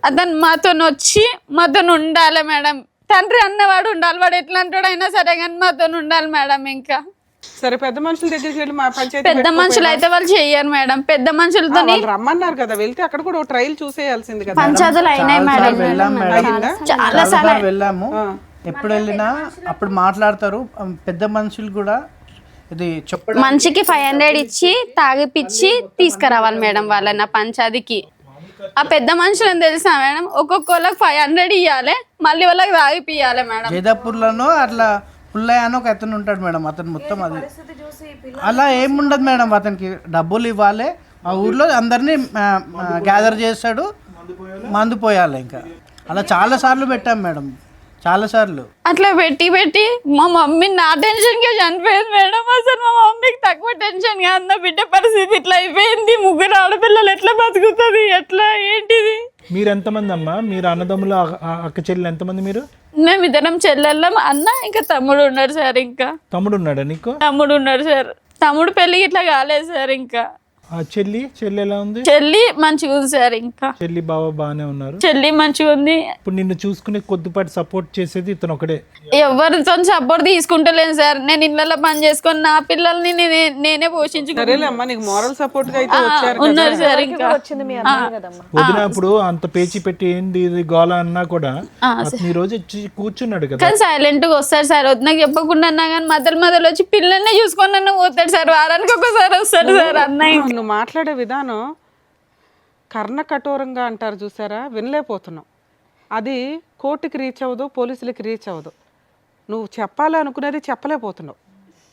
అతను మాతో వచ్చి మాతో ఉండాలి మేడం. తండ్రి అన్నవాడు ఉండాలి, వాడు ఎట్లాంటి అయినా సరే కానీ మాతో ఉండాలి మేడం. ఇంకా సరే పెద్ద మనుషుల దగ్గరికి వెళ్ళి మా పంచాయతీ పెద్ద మనుషులు అయితే వాళ్ళు చెయ్యరు మేడం. పెద్ద మనుషులతో రమ్మన్నారు కదా, వెళ్తే అక్కడ కూడా ఒక ట్రయల్ చూసేయాల్సింది కదా. పంచాయతీలు అయినాయి మేడం, చాలా సార్లు వెళ్ళాము. ఎప్పుడు వెళ్ళినా అప్పుడు మాట్లాడతారు పెద్ద మనుషులు కూడా. ఇది చెప్పడం మనిషికి 500 ఇచ్చి తాగిపిచ్చి తీసుకురావాలి మేడం వాళ్ళని ఆ పంచాయతీకి. ఆ పెద్ద మనుషులని తెలుసా మేడం, ఒక్కొక్కళ్ళకి 500 ఇవ్వాలి, మళ్ళీ వాళ్ళకి తాగిపియాలి మేడం. జైదాపూర్లోనో అట్లా పుల్లయ్య అని ఒక అతను ఉంటాడు మేడం, అతను మొత్తం అది అలా ఏముండదు మేడం. అతనికి డబ్బులు ఇవ్వాలి, ఆ ఊర్లో అందరినీ గ్యాదర్ చేస్తాడు, మందు పోయాలి. ఇంకా అలా చాలా సార్లు పెట్టాం మేడం, చాలా సార్లు. అట్లా పెట్టి పెట్టి మా మమ్మీ నా టెన్షన్ కే చనిపోయింది మేడం. అసలు మా మమ్మీకి తక్కువ టెన్షన్ గా అన్న బిడ్డ పరిస్థితి ఇట్లా అయిపోయింది. 3 ఆడపిల్లలు ఎట్లా బతుకుతుంది, ఎట్లా ఏంటిది? మీరు ఎంతమంది అమ్మా? మీరు అన్నదమ్ములు అక్క చెల్లెలు ఎంతమంది మీరు? మేమిద్దరం చెల్లెళ్ళం, అన్న ఇంకా తమ్ముడు ఉన్నాడు సార్. ఇంకా తమ్ముడు ఉన్నాడా నీకు? తమ్ముడు ఉన్నాడు సార్. తమ్ముడు పెళ్ళి ఇట్లా కాలేదు సార్. ఇంకా చెల్లి ఎలా ఉంది? చెల్లి మంచిగా ఉంది సార్. ఇంకా చెల్లి బావ బాగానే ఉన్నారు. చెల్లి మంచిగా ఉంది. ఇప్పుడు నిన్ను చూసుకునే కొద్దిపాటి సపోర్ట్ చేసేది ఇతను ఒకడే. ఎవరితో సపోర్ట్ తీసుకుంటలేను సార్. నేను ఇళ్ళలో పని చేసుకొని నా పిల్లల్ని నేనే పోషించుకున్నాను. నీకు మోరల్ సపోర్ట్ గా అయితే వచ్చారు ఉన్నారు సార్. ఇంకా వచ్చింది మీ అన్నయ్య కదమ్మా. వదినప్పుడు అంత పేచి పెట్టి ఏంది ఇది గోల అన్నా కూడా ఈ రోజు వచ్చి కూర్చున్నాడు కదా. కానీ సైలెంట్ గా వస్తాడు సార్. వద్దు చెప్పకుండా అన్నా కానీ మొదలు వచ్చి పిల్లల్ని చూసుకొని నన్ను పోతాడు సార్. వారానికి ఒకసారి వస్తాడు సార్ అన్నయ్య. నువ్వు మాట్లాడే విధానం కర్ణ కఠోరంగా అంటారు చూసారా, వినలేకపోతున్నావు. అది కోర్టుకి రీచ్ అవ్వదు, పోలీసులకి రీచ్ అవ్వదు. నువ్వు చెప్పాలనుకునేది చెప్పలేకపోతున్నావు.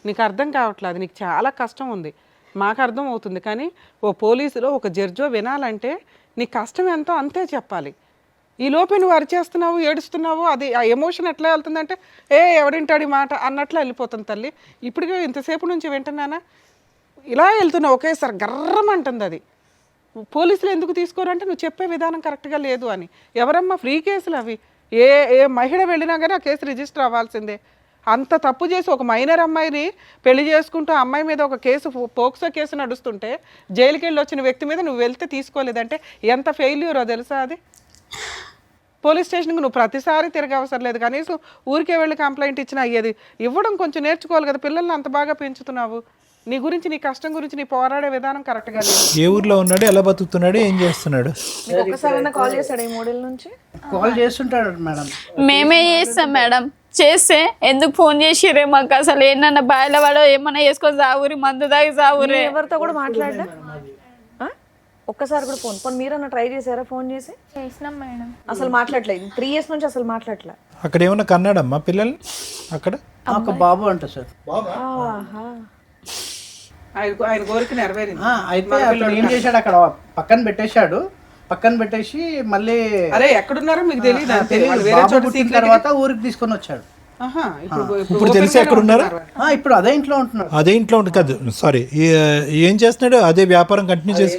నీకు అర్థం కావట్లేదు, అది నీకు చాలా కష్టం ఉంది. మాకు అర్థం అవుతుంది, కానీ ఓ పోలీసులో ఒక జడ్జో వినాలంటే నీ కష్టం ఎంతో అంతే చెప్పాలి. ఈ లోపే నువ్వు అరిచేస్తున్నావు, ఏడుస్తున్నావు, అది ఆ ఎమోషన్ ఎట్లా వెళ్తుందంటే ఎవడింటాడు ఈ మాట అన్నట్లు వెళ్ళిపోతుంది తల్లి. ఇప్పటికే ఇంతసేపు నుంచి వింటున్నానా, ఇలా వెళ్తున్నావు ఒకేసారి గర్రమంటుంది. అది పోలీసులు ఎందుకు తీసుకోరంటే నువ్వు చెప్పే విధానం కరెక్ట్గా లేదు అని. ఎవరమ్మా ఫ్రీ కేసులు అవి? ఏ మహిళ వెళ్ళినా కానీ ఆ కేసు రిజిస్టర్ అవ్వాల్సిందే. అంత తప్పు చేసి ఒక మైనర్ అమ్మాయిని పెళ్లి చేసుకుంటూ అమ్మాయి మీద ఒక కేసు, పోక్సో కేసు నడుస్తుంటే జైలుకి వెళ్ళి వచ్చిన వ్యక్తి మీద నువ్వు వెళ్తే తీసుకోలేదంటే ఎంత ఫెయిల్యూరో తెలుసా అది. పోలీస్ స్టేషన్కి నువ్వు ప్రతిసారి తిరగ అవసరం లేదు, కనీసం ఊరికే వెళ్ళి కంప్లైంట్ ఇచ్చినా అయ్యేది. ఇవ్వడం కొంచెం నేర్చుకోవాలి కదా, పిల్లల్ని అంత బాగా పెంచుతున్నావు. నీ గురించి, నీ కష్టం గురించి నీ పోరాడే విధానం కరెక్ట్గా లేదు. ఏ ఊర్లో ఉన్నాడు, ఎలా బతుకుతున్నాడు, ఏం చేస్తున్నాడు? ఒక్కసారి కాల్ చేస్తాడు ఈ 3 ఏళ్ళ నుంచి? కాల్ చేస్తుంటాడు మేడం. మేమే చేస్తాం మేడం. చేస్తే ఎందుకు ఫోన్ చేసిరే మాకు, అసలు ఏంటన్నా బాయిల వాడో ఏమన్నా చేసుకొని సావురి, మందు దాగి సావురే. ఎవరితో కూడా మాట్లాడా? ఒక్కసారి కూడా ఫోన్ మీరన్నా ట్రై చేశారా? ఫోన్ చేసి చేసినాం మేడం. అసలు మాట్లాడలేదు 3 years నుంచి, అసలు మాట్లాడలే. అక్కడ ఏమన్నా కన్నాడమ్మా పిల్లల్ని? అక్కడ ఒక బాబు అంట సార్. ఆయన కోరిక నెరవేరింది. అయితే అతను ఏం చేశాడు, అక్కడ పక్కన పెట్టేసి మళ్ళీ అరే ఎక్కడున్నారో మీకు తెలియదు. బాబు పుట్టిన తర్వాత ఊరికి తీసుకొని వచ్చాడు. ఇప్పుడు తెలిసి ఎక్కడ ఉన్నారు? ఇప్పుడు అదే ఇంట్లో ఉంటున్నారు. అదే ఇంట్లో ఉంటుంది కాదు, సారీ, ఏం చేస్తున్నాడు? అదే వ్యాపారం కంటిన్యూ చేసి?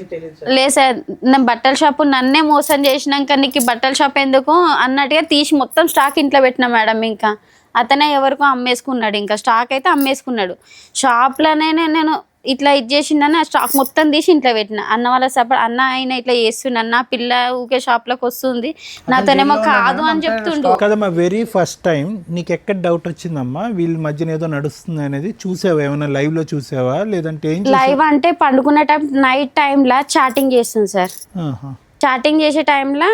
లేదు సార్, నేను బట్టల షాపు నన్నే మోసం చేసినాక నీకు బట్టల షాప్ ఎందుకు అన్నట్టుగా తీసి మొత్తం స్టాక్ ఇంట్లో పెట్టినా మేడం. ఇంకా అతనే ఎవరికో అమ్మేసుకున్నాడు, ఇంకా స్టాక్ అయితే అమ్మేసుకున్నాడు. షాప్లోనే నేను ఇట్లా ఇది చేసిండని ఆ స్టాక్ మొత్తం తీసి ఇంట్లో పెట్టిన. అన్న వాళ్ళ సపోర్ట్, అన్న ఆయన ఇట్లా చేస్తున్నాడు, నా పిల్ల ఊకే షాప్లోకి వస్తుంది, నాతోనేమో కాదు అని చెప్తుండు. కదమ్మా, వెరీ ఫస్ట్ టైం నీకు ఎక్కడ డౌట్ వచ్చిందమ్మా వీళ్ళ మధ్యన ఏదో నడుస్తుంది అనేది? చూసావా, ఏమైనా లైవ్ లో చూసావా లేదంటే ఏం? లైవ్ అంటే పండుకునే టైం, నైట్ టైంలో చాటింగ్ చేస్తుంది సార్. చాటింగ్ చేసే టైంలో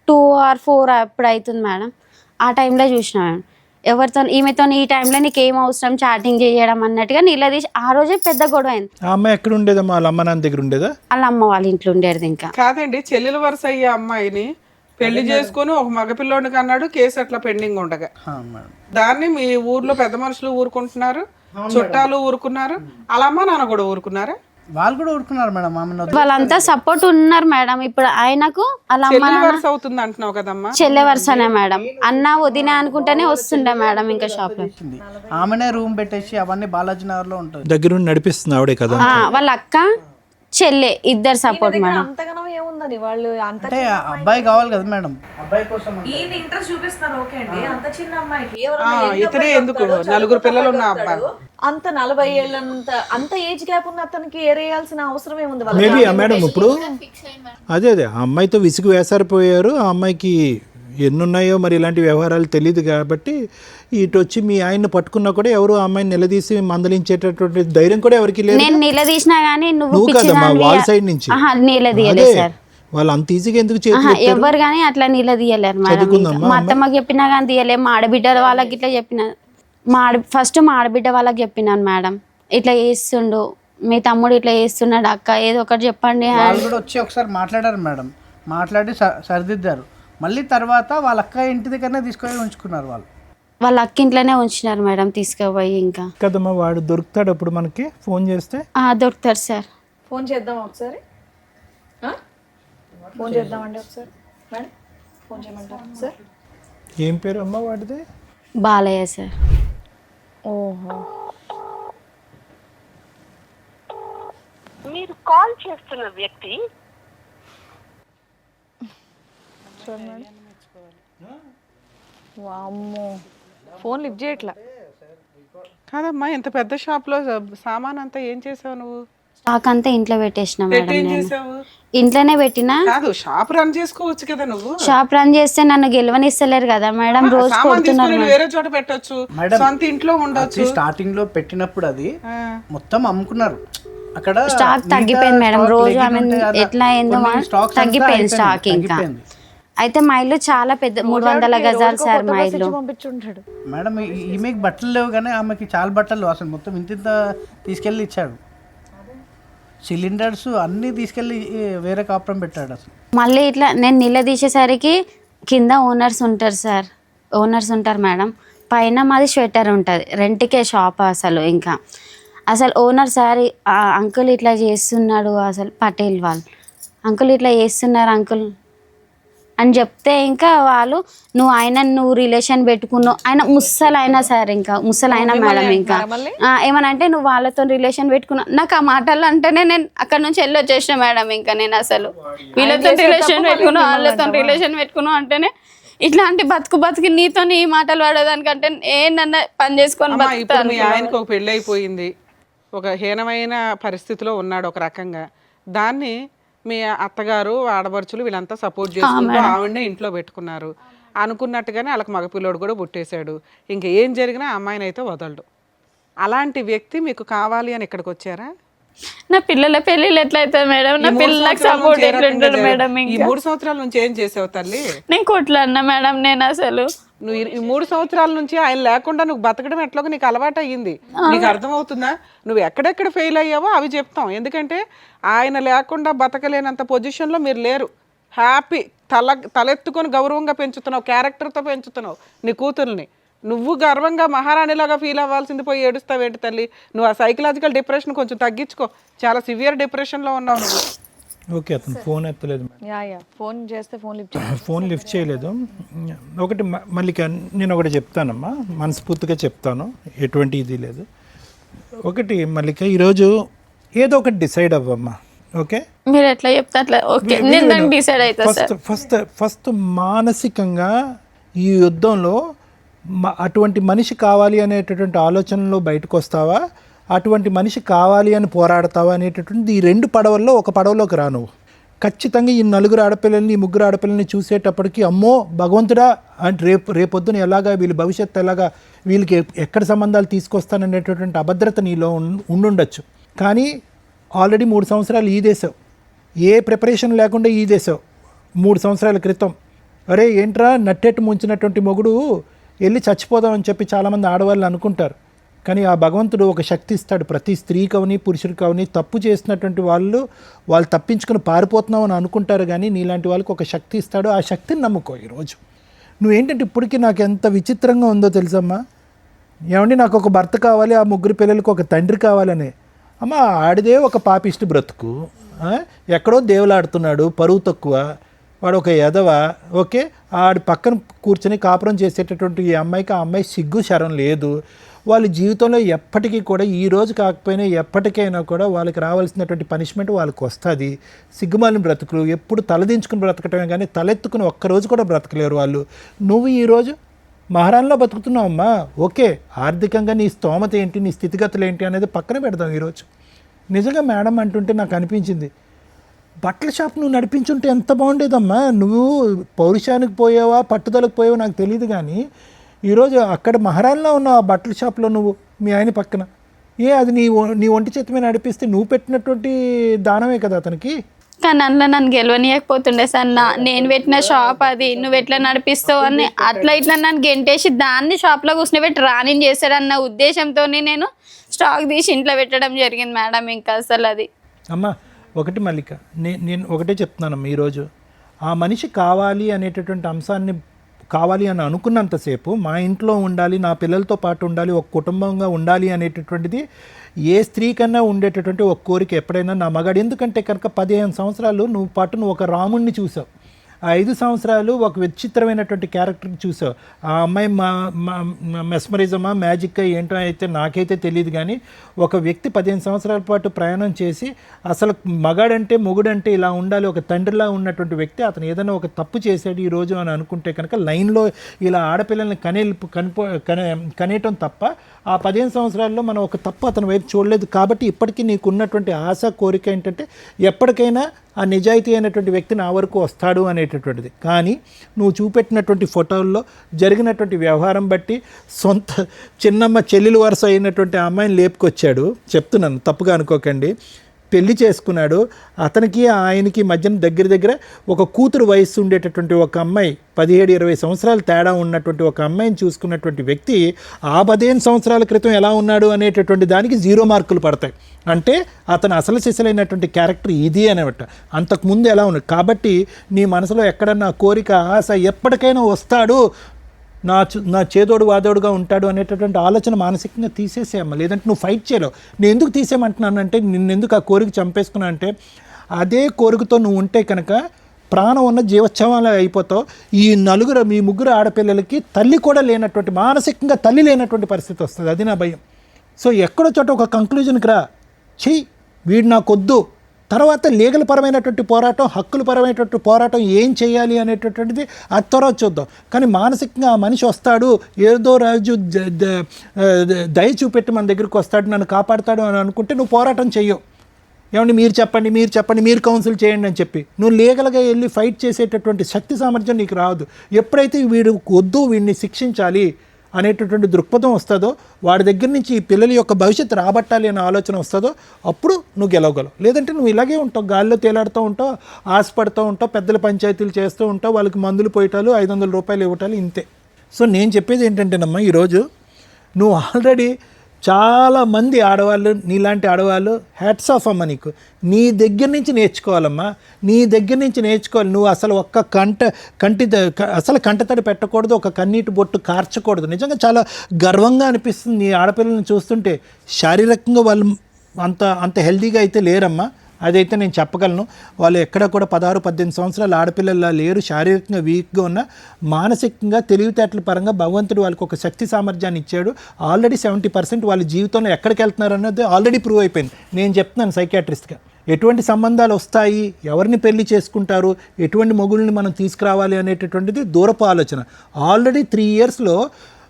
2 or 4 అప్పుడు అవుతుంది మేడం. ఆ టైంలో చూసిన మేడం. ఎవరితో, ఈమెతో ఈ టైంలో నీకు ఏం అవసరం చాటింగ్ చేయడం అన్నట్టుగా నిలదీసి ఆ రోజే పెద్ద గొడవ అయింది. ఆ అమ్మాయి ఎక్కడ ఉండేదమ్మా? వాళ్ళ అమ్మ నాన్న దగ్గర ఉండేదా? వాళ్ళ అమ్మ వాళ్ళ ఇంట్లో ఉండేది. ఇంకా కాదండి, చెల్లెల వరుస అయ్యే అమ్మాయిని పెళ్లి చేసుకుని ఒక మగపిల్లోడికి అన్నాడు, కేసు అట్లా పెండింగ్ ఉండగా దాన్ని మీ ఊర్లో పెద్ద మనుషులు ఊరుకుంటున్నారు, చుట్టాలు ఊరుకున్నారు, అలా అమ్మ నాన్న కూడా ఊరుకున్నారా? వాళ్ళు కూడా ఊరుకున్నారు మేడం ఆమెను వదిలి. వాళ్ళంతా సపోర్ట్ ఉన్నారు మేడం. ఇప్పుడు ఆయనకు అలా అమ్మ చెల్లి నాన్న వరుస అవుతుంది అంటున్నావు కదమ్మా. చెల్లె వరుసనే మేడం. అన్న వదిన అనుకుంటేనే వస్తుండే మేడం ఇంకా షాప్ లో. ఆమెనే రూమ్ పెట్టేసి అవన్నీ బాలాజీ నగర్ లో ఉంటుంది. దగ్గరుండి నడిపిస్తుంది ఆవిడే కదా. వాళ్ళ అక్క చెల్లె ఇద్దరు సపోర్ట్ మేడం. అంతగానో ఏముందని వాళ్ళు అంత అంటే అబ్బాయి కావాలి కదా మేడం, అబ్బాయి కోసం అంటే. ఈయన ఇంట్రెస్ట్ చూపిస్తున్నారు ఓకే అండి. అంత చిన్న అమ్మాయికి ఇతనే ఎందుకు 4 పిల్లలు ఉన్న అబ్బాయి అంత 40 ఏళ్ళంత అంత ఏజ్ గ్యాప్ ఉన్న అతనికి ఏరేయాల్సిన అవసరం ఏముంది వాళ్ళకి? మేబీ ఆ మేడం ఇప్పుడు అదే ఆ అమ్మాయితో విసుగు వేసారిపోయారు. ఆ అమ్మాయికి ఎన్నున్నాయో మరి ఇలాంటి వ్యవహారాలు తెలియదు కాబట్టి ఇటు వచ్చి మీ ఆయన్ని పట్టుకున్నా కూడా ఎవరు ఆ అమ్మాయిని నిలదీసి మందలించేటటువంటి ధైర్యం కూడా ఎవరికి లేదు. నేను నిలదీసినా గానీ నువ్వు కదమ్మా వాళ్ళ సైడ్ నుంచి. నిలదీయలేదు సార్. వాళ్ళు అంత ఈజీగా ఎందుకు చేతులు ఎవరు గానీ అట్లా నిలదీయలేరు మేడం. మా అత్తమ్మకి చెప్పినా కానీ తీయలేదు. మా ఆడబిడ్డ వాళ్ళకి ఇట్లా చెప్పిన ఫస్ట్ మా ఆడబిడ్డ వాళ్ళకి చెప్పినాను మేడం, ఇట్లా చేస్తుండు మీ తమ్ముడు ఇట్లా చేస్తున్నాడు అక్క, ఏదో ఒకటి చెప్పండి. వాళ్ళు కూడా వచ్చి ఒకసారి మాట్లాడారు మేడం, మాట్లాడి సరిదిద్దారు. మళ్ళీ తర్వాత వాళ్ళ అక్క ఇంటి దగ్గరనే తీసుకొని ఉంచుకున్నారు. వాళ్ళ అక్క ఇంట్లోనే ఉంచినారు మేడం తీసుకుపోయి. ఇంకా కదమ్మా వాడు దొరుకుతాడు అప్పుడు మనకి ఫోన్ చేస్తే. దొరుకుతారు సార్. ఫోన్ చేద్దాం ఒకసారి, ఫోన్ చేద్దామండి ఒకసారి మేడం. ఫోన్ చేయమంటారా సార్? ఏం పేరు అమ్మ వాడిది? బాలయ్య సార్. ఓహో, మీరు కాల్ చేస్తున్న వ్యక్తి వామ్మో ఫోన్ లిఫ్ట్ చేయట్లా. కాదమ్మా, ఇంత పెద్ద షాప్ లో సామాన్ అంతా ఏం చేసావు నువ్వు? స్టాక్ అంతా ఇంట్లో పెట్టేసిన మేడం. ఏం నేను చేసావు? ఇంట్లోనే పెట్టినా. కాదు, షాప్ రన్ చేసుకోవచ్చు కదా నువ్వు. షాప్ రన్ చేస్తే నన్ను గెలవనిస్తలేరు కదా మేడం. రోజు సామాన్ తీసుకొని కొడుతున్నారు. వేరే చోట పెట్టొచ్చు, సొంత ఇంట్లో ఉండొచ్చు. స్టార్టింగ్ లో పెట్టినప్పుడు అది మొత్తం అమ్ముకున్నారు. అక్కడ స్టాక్ తగ్గిపోయింది మేడం. రోజు ఆమె ఎట్లా ఏందో తగ్గిపోయింది స్టాక్. ఇంకా అయితే మా ఇల్లు చాలా పెద్ద 300 గజాలు సార్ మా ఇల్లు. పంపించుంటాడు మేడం. ఈమెకి బట్టలు లేవు కానీ ఆమెకి చాలా బట్టలు అసలు మొత్తం ఇంత తీసుకెళ్ళి ఇచ్చాడు. సిలిండర్స్ అన్నీ తీసుకెళ్ళి వేరే కాపురం పెట్టాడు అసలు. మళ్ళీ ఇట్లా నేను నిలదీసేసరికి కింద ఓనర్స్ ఉంటారు సార్, ఓనర్స్ ఉంటారు మేడం. పైన మాది స్వెటర్ ఉంటుంది, రెంట్కే షాప్. అసలు ఓనర్ సార్ అంకుల్ ఇట్లా చేస్తున్నాడు, అసలు పటేల్ వాళ్ళు అంకుల్ ఇట్లా చేస్తున్నారు అంకుల్ అని చెప్తే ఇంకా వాళ్ళు నువ్వు రిలేషన్ పెట్టుకున్నావు. ఆయన ముసలైనా సార్, ఇంకా ముసలైనా మేడం. ఇంకా ఏమనంటే నువ్వు వాళ్ళతో రిలేషన్ పెట్టుకున్నావు. నాకు ఆ మాటలు అంటేనే నేను అక్కడ నుంచి వెళ్ళి వచ్చేసిన మేడం. ఇంకా నేను అసలు వీళ్ళతో రిలేషన్ పెట్టుకున్నావు వాళ్ళతో రిలేషన్ పెట్టుకున్నావు అంటేనే ఇట్లాంటి బతుకు నీతో ఈ మాటలు పడేదానికంటే ఏంటన్నా పని చేసుకొని ఇప్పుడు మీ ఆయనకు ఒక పెళ్ళి అయిపోయింది, ఒక హీనమైన పరిస్థితిలో ఉన్నాడు ఒక రకంగా. దాన్ని మీ అత్తగారు ఆడబడుచులు వీళ్ళంతా సపోర్ట్ చేసుకుంటూ ఆవిడనే ఇంట్లో పెట్టుకున్నారు. అనుకున్నట్టుగానే వాళ్ళకి మగపిల్లోడు కూడా పుట్టేశాడు. ఇంకా ఏం జరిగినా అమ్మాయిని అయితే వదలడు. అలాంటి వ్యక్తి మీకు కావాలి అని ఇక్కడికి వచ్చారా? నా పిల్లల పెళ్ళిళ్ళు ఎట్లయితే మేడం, నా పిల్లలకు సపోర్ట్ ఎట్లుంటాడు మేడం? ఈ 3 సంవత్సరాల నుంచి ఏం చేసావు తల్లి? నేను కొట్లాడినా మేడం. నేను అసలు నువ్వు ఈ 3 సంవత్సరాల నుంచి ఆయన లేకుండా నువ్వు బతకడం ఎట్లాగో నీకు అలవాటు అయ్యింది. నీకు అర్థమవుతుందా? నువ్వు ఎక్కడెక్కడ ఫెయిల్ అయ్యావో అవి చెప్తాం. ఎందుకంటే ఆయన లేకుండా బతకలేనంత పొజిషన్లో మీరు లేరు. హ్యాపీ తలెత్తుకొని గౌరవంగా పెంచుతున్నావు, క్యారెక్టర్తో పెంచుతున్నావు నీ కూతుర్ని. నువ్వు గర్వంగా మహారాణిలాగా ఫీల్ అవ్వాల్సింది పోయి ఏడుస్తావు ఏంటి తల్లి? నువ్వు ఆ సైకలాజికల్ డిప్రెషన్ కొంచెం తగ్గించుకో. చాలా సివియర్ డిప్రెషన్లో ఉన్నావు నువ్వు. ఓకే, అతను ఫోన్ ఎత్తలేదు. ఫోన్ చేస్తే ఫోన్ లిఫ్ట్ చేయలేదు. ఒకటి మల్లిక, నేను ఒకటి చెప్తానమ్మా, మనస్ఫూర్తిగా చెప్తాను, ఎటువంటి ఇది లేదు. ఒకటి మల్లిక, ఈరోజు ఏదో ఒకటి డిసైడ్ అవ్వమ్మా. ఓకే, మీరు ఎట్లా చెప్తే అట్లా ఓకే, నేను డిసైడ్ అవుతా. ఫస్ట్ మానసికంగా ఈ యుద్ధంలో అటువంటి మనిషి కావాలి అనేటటువంటి ఆలోచనలో బయటకు వస్తావా, అటువంటి మనిషి కావాలి అని పోరాడతావా అనేటటువంటి ఈ 2 పడవల్లో ఒక పడవలోకి రా నువ్వు. ఖచ్చితంగా ఈ 4 ఆడపిల్లల్ని, ఈ 3 ఆడపిల్లల్ని చూసేటప్పటికి అమ్మో భగవంతుడా అంటే రేపొద్దున ఎలాగా వీళ్ళ భవిష్యత్తు ఎలాగా, వీళ్ళకి ఎక్కడ సంబంధాలు తీసుకొస్తాననేటటువంటి అభద్రత నీలో ఉండుండొచ్చు. కానీ ఆల్రెడీ 3 సంవత్సరాలు ఈదేశావు, ఏ ప్రిపరేషన్ లేకుండా ఈదేశావు. 3 సంవత్సరాల క్రితం అరే ఏంట్రా నట్టెట్టు ముంచినటువంటి మొగుడు వెళ్ళి చచ్చిపోదామని చెప్పి చాలామంది ఆడవాళ్ళు అనుకుంటారు. కానీ ఆ భగవంతుడు ఒక శక్తి ఇస్తాడు. ప్రతి స్త్రీకి అవని పురుషుడికి అవని తప్పు చేసినటువంటి వాళ్ళు తప్పించుకుని పారిపోతున్నావు అని అనుకుంటారు. కానీ నీలాంటి వాళ్ళకి ఒక శక్తి ఇస్తాడు. ఆ శక్తిని నమ్ముకో. ఈరోజు నువ్వేంటంటే ఇప్పటికీ నాకు ఎంత విచిత్రంగా ఉందో తెలుసమ్మా. ఏమండి, నాకు ఒక భర్త కావాలి, ఆ 3 పిల్లలకు ఒక తండ్రి కావాలని. అమ్మ ఆడిదే ఒక పాపిష్టి బ్రతుకు, ఎక్కడో దేవులాడుతున్నాడు, పరువు తక్కువ, వాడు ఒక ఎదవ. ఓకే, ఆడి పక్కన కూర్చొని కాపురం చేసేటటువంటి ఈ అమ్మాయికి ఆ అమ్మాయి సిగ్గు శరం లేదు. వాళ్ళ జీవితంలో ఎప్పటికీ కూడా ఈ రోజు కాకపోయినా ఎప్పటికైనా కూడా వాళ్ళకి రావాల్సినటువంటి పనిష్మెంట్ వాళ్ళకి వస్తుంది. సిగ్గుమాలిన బ్రతుకులు, ఎప్పుడు తలదించుకుని బ్రతకటమే కానీ తలెత్తుకుని ఒక్కరోజు కూడా బ్రతకలేరు వాళ్ళు. నువ్వు ఈరోజు మహారాణిలో బతుకుతున్నావు అమ్మా. ఓకే, ఆర్థికంగా నీ స్తోమత ఏంటి, నీ స్థితిగతులు ఏంటి అనేది పక్కన పెడదాం ఈరోజు. నిజంగా మేడం అంటుంటే నాకు అనిపించింది, బట్టల షాప్ నువ్వు నడిపించుంటే ఎంత బాగుండేదమ్మా. నువ్వు పౌరుషానికి పోయావా పట్టుదలకు పోయావా నాకు తెలియదు, కానీ ఈరోజు అక్కడ మహారాణిలో ఉన్న ఆ బట్టల షాప్లో నువ్వు మీ ఆయన పక్కన అది నీ ఒంటి చేతి మీద నడిపిస్తే నువ్వు పెట్టినటువంటి దానమే కదా అతనికి. కానీ అందులో నన్ను గెలవనీయకపోతుండే సార్. నేను పెట్టిన షాప్ అది, నువ్వు ఎట్లా నడిపిస్తావు అని అట్లా ఇట్లా నన్ను గెంటేసి దాన్ని షాప్లో కూర్చోబెట్టి రానింగ్ చేశాడన్న ఉద్దేశంతో నేను స్టాక్ తీసి ఇంట్లో పెట్టడం జరిగింది మేడం. ఇంకా అసలు అది అమ్మా ఒకటి మల్లిక, నేను ఒకటే చెప్తున్నానమ్మా, ఈరోజు ఆ మనిషి కావాలి అనేటటువంటి అంశాన్ని కావాలి అని అనుకున్నంతసేపు మా ఇంట్లో ఉండాలి, నా పిల్లలతో పాటు ఉండాలి, ఒక కుటుంబంగా ఉండాలి అనేటటువంటిది ఏ స్త్రీ కన్నా ఉండేటటువంటి ఒక కోరిక ఎప్పుడైనా నా మగాడు. ఎందుకంటే కనుక 15 సంవత్సరాలు నువ్వు పాటు నువ్వు ఒక రాముణ్ణి చూసావు, ఆ 5 సంవత్సరాలు ఒక విచిత్రమైనటువంటి క్యారెక్టర్ని చూసావు. ఆ అమ్మాయి మెస్మరిజమా మ్యాజిక్గా ఏంటో అయితే నాకైతే తెలియదు, కానీ ఒక వ్యక్తి 15 సంవత్సరాల పాటు ప్రయాణం చేసి అసలు మగాడంటే మొగుడంటే ఇలా ఉండాలి, ఒక తండ్రిలా ఉన్నటువంటి వ్యక్తి అతను ఏదైనా ఒక తప్పు చేశాడు ఈరోజు అని అనుకుంటే కనుక లైన్లో ఇలా ఆడపిల్లల్ని కనేయటం తప్ప ఆ 15 సంవత్సరాల్లో మనం ఒక తప్పు అతని వైపు చూడలేదు. కాబట్టి ఇప్పటికీ నీకు ఉన్నటువంటి ఆశ కోరిక ఏంటంటే ఎప్పటికైనా ఆ నిజాయితీ అయినటువంటి వ్యక్తి నా వరకు వస్తాడు అనేటటువంటిది. కానీ నువ్వు చూపెట్టినటువంటి ఫోటోల్లో జరిగినటువంటి వ్యవహారం బట్టి సొంత చిన్నమ్మ చెల్లెలు వరుస అయినటువంటి ఆ అమ్మాయిని లేపుకొచ్చాడు. చెప్తున్నాను, తప్పుగా అనుకోకండి. పెళ్లి చేసుకున్నాడు. అతనికి ఆయనకి మధ్యన దగ్గర ఒక కూతురు వయస్సు ఉండేటటువంటి ఒక అమ్మాయి, 17-20 సంవత్సరాలు తేడా ఉన్నటువంటి ఒక అమ్మాయిని చూసుకున్నటువంటి వ్యక్తి ఆ 15 సంవత్సరాల క్రితం ఎలా ఉన్నాడు అనేటటువంటి దానికి 0 మార్కులు పడతాయి. అంటే అతను అసలు సిసలైనటువంటి క్యారెక్టర్ ఇది అనమాట. అంతకుముందు ఎలా ఉన్నాడు. కాబట్టి నీ మనసులో ఎక్కడన్నా కోరిక ఆశ ఎప్పటికైనా వస్తాడు, నా చేదోడు వాదోడుగా ఉంటాడు అనేటటువంటి ఆలోచన మానసికంగా తీసేసేయమ్మ. లేదంటే నువ్వు ఫైట్ చేయలేవు. నేను ఎందుకు తీసేయమంటున్నానంటే నిన్నెందుకు ఆ కోరిక చంపేసుకున్నా అంటే అదే కోరికతో నువ్వు ఉంటే కనుక ప్రాణం ఉన్న జీవోత్సవాలు అయిపోతావు. మీ ముగ్గురు ఆడపిల్లలకి తల్లి కూడా లేనటువంటి, మానసికంగా తల్లి లేనటువంటి పరిస్థితి వస్తుంది. అది నా భయం. సో ఎక్కడో చోట ఒక కంక్లూజన్కి రా, చెయ్యి వీడు నాకొద్దు, తర్వాత లీగల్ పరమైనటువంటి పోరాటం, హక్కుల పరమైనటువంటి పోరాటం ఏం చేయాలి అనేటటువంటిది అది తర్వాత చూద్దాం. కానీ మానసికంగా ఆ మనిషి వస్తాడు, ఏదో రాజు దయ చూపెట్టి మన దగ్గరికి వస్తాడు, నన్ను కాపాడుతాడు అని అనుకుంటే నువ్వు పోరాటం చెయ్యవు. ఏమండి మీరు చెప్పండి, మీరు కౌన్సిల్ చేయండి అని చెప్పి నువ్వు లీగల్గా వెళ్ళి ఫైట్ చేసేటటువంటి శక్తి సామర్థ్యం నీకు రాదు. ఎప్పుడైతే వీడు వద్దు, వీడిని శిక్షించాలి అనేటటువంటి దృక్పథం వస్తుందో, వాడి దగ్గర నుంచి ఈ పిల్లల యొక్క భవిష్యత్తు రాబట్టాలి అనే ఆలోచన వస్తుందో అప్పుడు నువ్వు గెలవగలవు. లేదంటే నువ్వు ఇలాగే ఉంటావు, గాల్లో తేలాడుతూ ఉంటావు, ఆశపడుతూ ఉంటావు, పెద్దల పంచాయతీలు చేస్తూ ఉంటావు, వాళ్ళకి మందులు పోయటాలు, 500 రూపాయలు ఇవ్వటాలు, ఇంతే. సో నేను చెప్పేది ఏంటంటేనమ్మా, ఈరోజు నువ్వు ఆల్రెడీ చాలామంది ఆడవాళ్ళు, నీలాంటి ఆడవాళ్ళు హ్యాట్స్ ఆఫ్ అమ్మ, నీకు నీ దగ్గర నుంచి నేర్చుకోవాలమ్మా, నీ దగ్గర నుంచి నేర్చుకోవాలి. నువ్వు అసలు ఒక్క కంటతడి పెట్టకూడదు, ఒక కన్నీటి బొట్టు కార్చకూడదు. నిజంగా చాలా గర్వంగా అనిపిస్తుంది నీ ఆడపిల్లల్ని చూస్తుంటే. శారీరకంగా వాళ్ళు అంత హెల్తీగా అయితే లేరమ్మా, అదైతే నేను చెప్పగలను. వాళ్ళు ఎక్కడ కూడా 16-18 సంవత్సరాల ఆడపిల్లలా లేరు. శారీరకంగా వీక్గా ఉన్న, మానసికంగా తెలివితేటల పరంగా భగవంతుడు వాళ్ళకి ఒక శక్తి సామర్థ్యాన్ని ఇచ్చాడు. ఆల్రెడీ 70% వాళ్ళ జీవితంలో ఎక్కడికి వెళ్తున్నారు అన్నది ఆల్రెడీ ప్రూవ్ అయిపోయింది. నేను చెప్తున్నాను సైకియాట్రిస్ట్గా, ఎటువంటి సంబంధాలు వస్తాయి, ఎవరిని పెళ్లి చేసుకుంటారు, ఎటువంటి మొగుళ్ళని మనం తీసుకురావాలి అనేటటువంటిది దూరపు ఆలోచన. ఆల్రెడీ 3 ఇయర్స్లో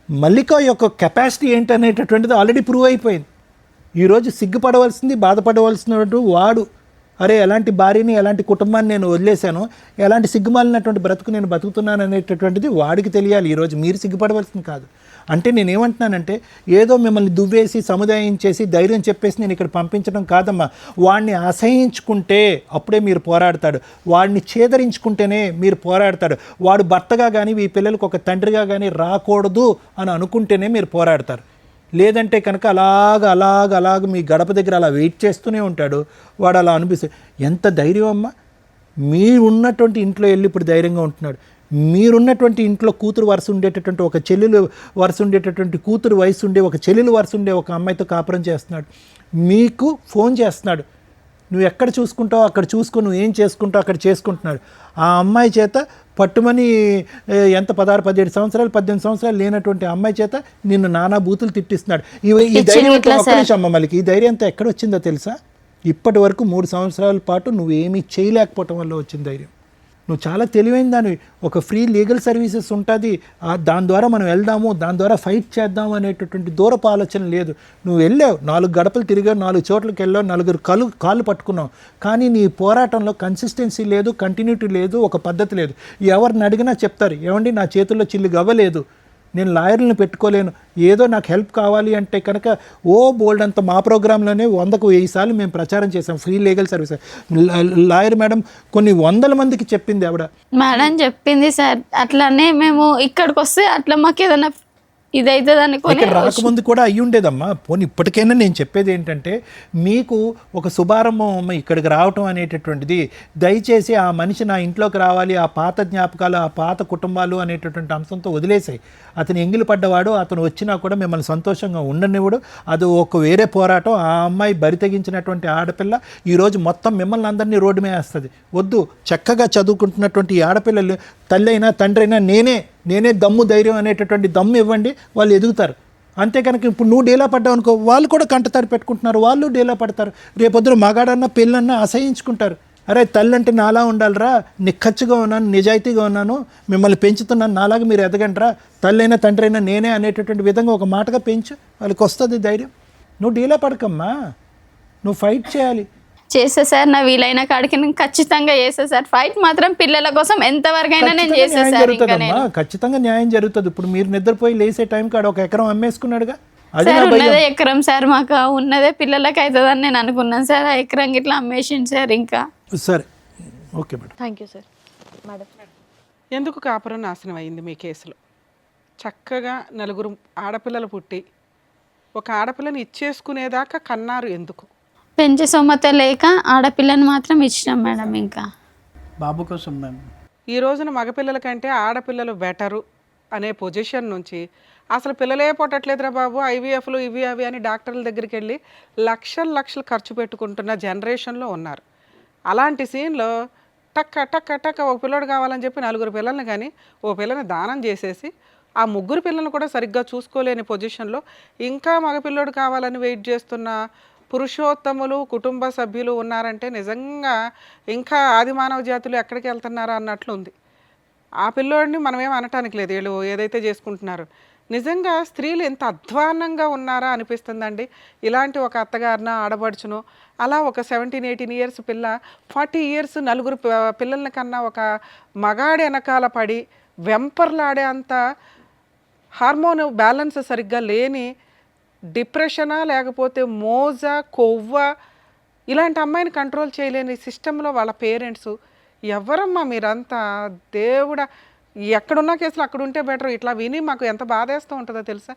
మల్లిక యొక్క కెపాసిటీ ఏంటనేటటువంటిది ఆల్రెడీ ప్రూవ్ అయిపోయింది. ఈరోజు సిగ్గుపడవలసింది, బాధపడవలసినటువంటి వాడు, అరే ఎలాంటి భార్యని, ఎలాంటి కుటుంబాన్ని నేను వదిలేశాను, ఎలాంటి సిగ్గుమాలినటువంటి బ్రతుకు నేను బతుకుతున్నాను అనేటటువంటిది వాడికి తెలియాలి. ఈరోజు మీరు సిగ్గుపడవలసింది కాదు. అంటే నేనేమంటున్నానంటే ఏదో మిమ్మల్ని దువ్వేసి సముదాయించేసి ధైర్యం చెప్పేసి నేను ఇక్కడ పంపించడం కాదమ్మా. వాడిని అసహించుకుంటే అప్పుడే మీరు పోరాడతాడు, వాడిని ఛేదరించుకుంటేనే మీరు పోరాడతాడు. వాడు భర్తగా కానీ ఈ పిల్లలకు ఒక తండ్రిగా కానీ రాకూడదు అని అనుకుంటేనే మీరు పోరాడతారు. లేదంటే కనుక అలాగ మీ గడప దగ్గర అలా వెయిట్ చేస్తూనే ఉంటాడు. వాడు అలా అనిపిస్తుంది. ఎంత ధైర్యం అమ్మా, మీరున్నటువంటి ఇంట్లో వెళ్ళి ఇప్పుడు ధైర్యంగా ఉంటున్నాడు. మీరున్నటువంటి ఇంట్లో కూతురు వరుస ఉండేటటువంటి ఒక చెల్లెలు వరుస ఉండేటటువంటి కూతురు వయసు ఉండే ఒక చెల్లెలు వరుస ఉండే ఒక అమ్మాయితో కాపురం చేస్తున్నాడు. మీకు ఫోన్ చేస్తున్నాడు, నువ్వు ఎక్కడ చూసుకుంటావు అక్కడ చూసుకో, నువ్వు ఏం చేసుకుంటావు అక్కడ చేసుకుంటున్నాడు. ఆ అమ్మాయి చేత పట్టుమని ఎంత 16, 17 సంవత్సరాలు 18 సంవత్సరాలు లేనటువంటి అమ్మాయి చేత నిన్ను నానా బూతులు తిట్టిస్తున్నాడు. ఈ ధైర్యం అంతా ఒక్క నిమిషం అమ్మ, మళ్ళీ ఈ ధైర్యం అంతా ఎక్కడ వచ్చిందో తెలుసా? ఇప్పటి వరకు 3 సంవత్సరాల పాటు నువ్వేమీ చేయలేకపోవటం వల్ల వచ్చిన ధైర్యం. నువ్వు చాలా తెలివైన దానివి. ఒక ఫ్రీ లీగల్ సర్వీసెస్ ఉంటుంది, దాని ద్వారా మనం వెళ్దాము, దాని ద్వారా ఫైట్ చేద్దాము అనేటటువంటి దూరపు ఆలోచన లేదు. నువ్వు వెళ్ళావు, 4 గడపలు తిరిగావు, 4 చోట్లకి వెళ్ళావు, 4 కాళ్ళు పట్టుకున్నావు. కానీ నీ పోరాటంలో కన్సిస్టెన్సీ లేదు, కంటిన్యూటీ లేదు, ఒక పద్ధతి లేదు. ఎవరిని అడిగినా చెప్తారు, ఏమండి నా చేతుల్లో చిల్లు గవ్వలేదు, నేను లాయర్లను పెట్టుకోలేను, ఏదో నాకు హెల్ప్ కావాలి అంటే కనుక బోల్డ్ అంత మా ప్రోగ్రాంలోనే 100కు 1000 సార్లు మేము ప్రచారం చేసాం free legal service. Lawyer madam కొన్ని 100 మందికి చెప్పింది ఆవిడ. మేడం చెప్పింది సార్, అట్లానే మేము ఇక్కడికి వస్తే అట్లా మాకు ఏదైనా ఇదైతుంది అనుకోని ఇక్కడ రాకముందు కూడా అయ్యి ఉండేదమ్మా. పోనీ ఇప్పటికైనా నేను చెప్పేది ఏంటంటే, మీకు ఒక శుభారంభం ఇక్కడికి రావటం అనేటటువంటిది, దయచేసి ఆ మనిషి నా ఇంట్లోకి రావాలి, ఆ పాత జ్ఞాపకాలు, ఆ పాత కుటుంబాలు అనేటటువంటి అంశంతో వదిలేసాయి. అతను ఎంగిలి పడ్డవాడు, అతను వచ్చినా కూడా మిమ్మల్ని సంతోషంగా ఉండనివ్వడు. అది ఒక వేరే పోరాటం. ఆ అమ్మాయి బరి తెగించినటువంటి ఆడపిల్ల ఈరోజు మొత్తం మిమ్మల్ని అందరినీ రోడ్డు మీద వేస్తుంది. వద్దు, చక్కగా చదువుకుంటున్నటువంటి ఈ ఆడపిల్లలు తల్లి అయినా తండ్రి అయినా నేనే దమ్ము ధైర్యం అనేటటువంటి దమ్ము ఇవ్వండి, వాళ్ళు ఎదుగుతారు. అంతే కనుక ఇప్పుడు నువ్వు డేలా పడ్డావు అనుకో, వాళ్ళు కూడా కంటతారు పెట్టుకుంటున్నారు, వాళ్ళు డేలా పడతారు. రేపొద్దున మగాడన్నా పెళ్ళన్నా అసహించుకుంటారు. అరే తల్లి అంటే నాలా ఉండాలిరా, నిక్కచ్చిగా ఉన్నాను, నిజాయితీగా ఉన్నాను, మిమ్మల్ని పెంచుతున్నాను, నాలాగా మీరు ఎదగండిరా, తల్లి అయినా తండ్రి అయినా నేనే అనేటటువంటి విధంగా ఒక మాటగా పెంచు, వాళ్ళకి వస్తుంది ధైర్యం. నువ్వు డీలా పడకమ్మా, నువ్వు ఫైట్ చేయాలి. చేస్తా సార్, నా వీలైన కాడికి నేను ఖచ్చితంగా చేస్తా సార్. ఫైట్ మాత్రం పిల్లల కోసం ఎంతవరకు అయినా నేను చేస్తా సార్. ఖచ్చితంగా న్యాయం జరుగుతుంది. ఇప్పుడు మీరు నిద్రపోయి లేసే టైం కాడ 1 ఎకరం అమ్మేసుకున్నాడుగా, సార్ ఉన్నదే ఎకరం సార్, మాకు ఉన్నదే పిల్లలకి అవుతుందని నేను అనుకున్నాను సార్. ఆ ఎకరం ఇట్లా అమ్మేసింది సార్. ఇంకా సరే, okay madam. Thank you sir. Madam, ఎందుకు కాపురం నాశనం అయింది మీ కేసులో? చక్కగా 4 ఆడపిల్లలు పుట్టి ఒక ఆడపిల్లని ఇచ్చేసుకునేదాకా కన్నారు ఎందుకు? పెంచే సొమ్మత లేక ఆడపిల్లని మాత్రం ఇచ్చినాం మేడం. ఇంకా బాబు కోసం మేము ఈ రోజున మగపిల్లల కంటే ఆడపిల్లలు బెటరు అనే పొజిషన్ నుంచి అసలు పిల్లలే పుట్టట్లేదురా బాబు, ఐవీఎఫ్లు ఇవి అవి అని డాక్టర్ల దగ్గరికి వెళ్ళి లక్షలు ఖర్చు పెట్టుకుంటున్న జనరేషన్లో ఉన్నారు. అలాంటి సీన్లో టక్క టక్క టక్క ఒక పిల్లడు కావాలని చెప్పి 4 పిల్లల్ని కానీ ఓ పిల్లని దానం చేసేసి ఆ 3 పిల్లలను కూడా సరిగ్గా చూసుకోలేని పొజిషన్లో ఇంకా మగపిల్లడు కావాలని వెయిట్ చేస్తున్న పురుషోత్తములు కుటుంబ సభ్యులు ఉన్నారంటే నిజంగా ఇంకా ఆది మానవ జాతులు ఎక్కడికి వెళ్తున్నారా అన్నట్లుంది. ఆ పిల్లోడిని మనమేం అనటానికి లేదు, వీళ్ళు ఏదైతే చేసుకుంటున్నారు. నిజంగా స్త్రీలు ఎంత అధ్వాన్నంగా ఉన్నారా అనిపిస్తుందండి. ఇలాంటి ఒక అత్తగారిన ఆడబడుచును అలా ఒక 17-18 ఇయర్స్ పిల్ల 40 ఇయర్స్ 4 పిల్లల కన్నా ఒక మగాడి వెనకాల పడి వెంపర్లాడే అంత హార్మోన్ బ్యాలెన్స్ సరిగ్గా లేని డిప్రెషనా లేకపోతే మోజా కొవ్వ ఇలాంటి అమ్మాయిని కంట్రోల్ చేయలేని సిస్టంలో వాళ్ళ పేరెంట్స్. ఎవరమ్మా మీరంతా? దేవుడా, ఎక్కడున్న కేసులు అక్కడ ఉంటే బెటర్. ఇట్లా విని మాకు ఎంత బాధేస్తూ ఉంటుందో తెలుసా?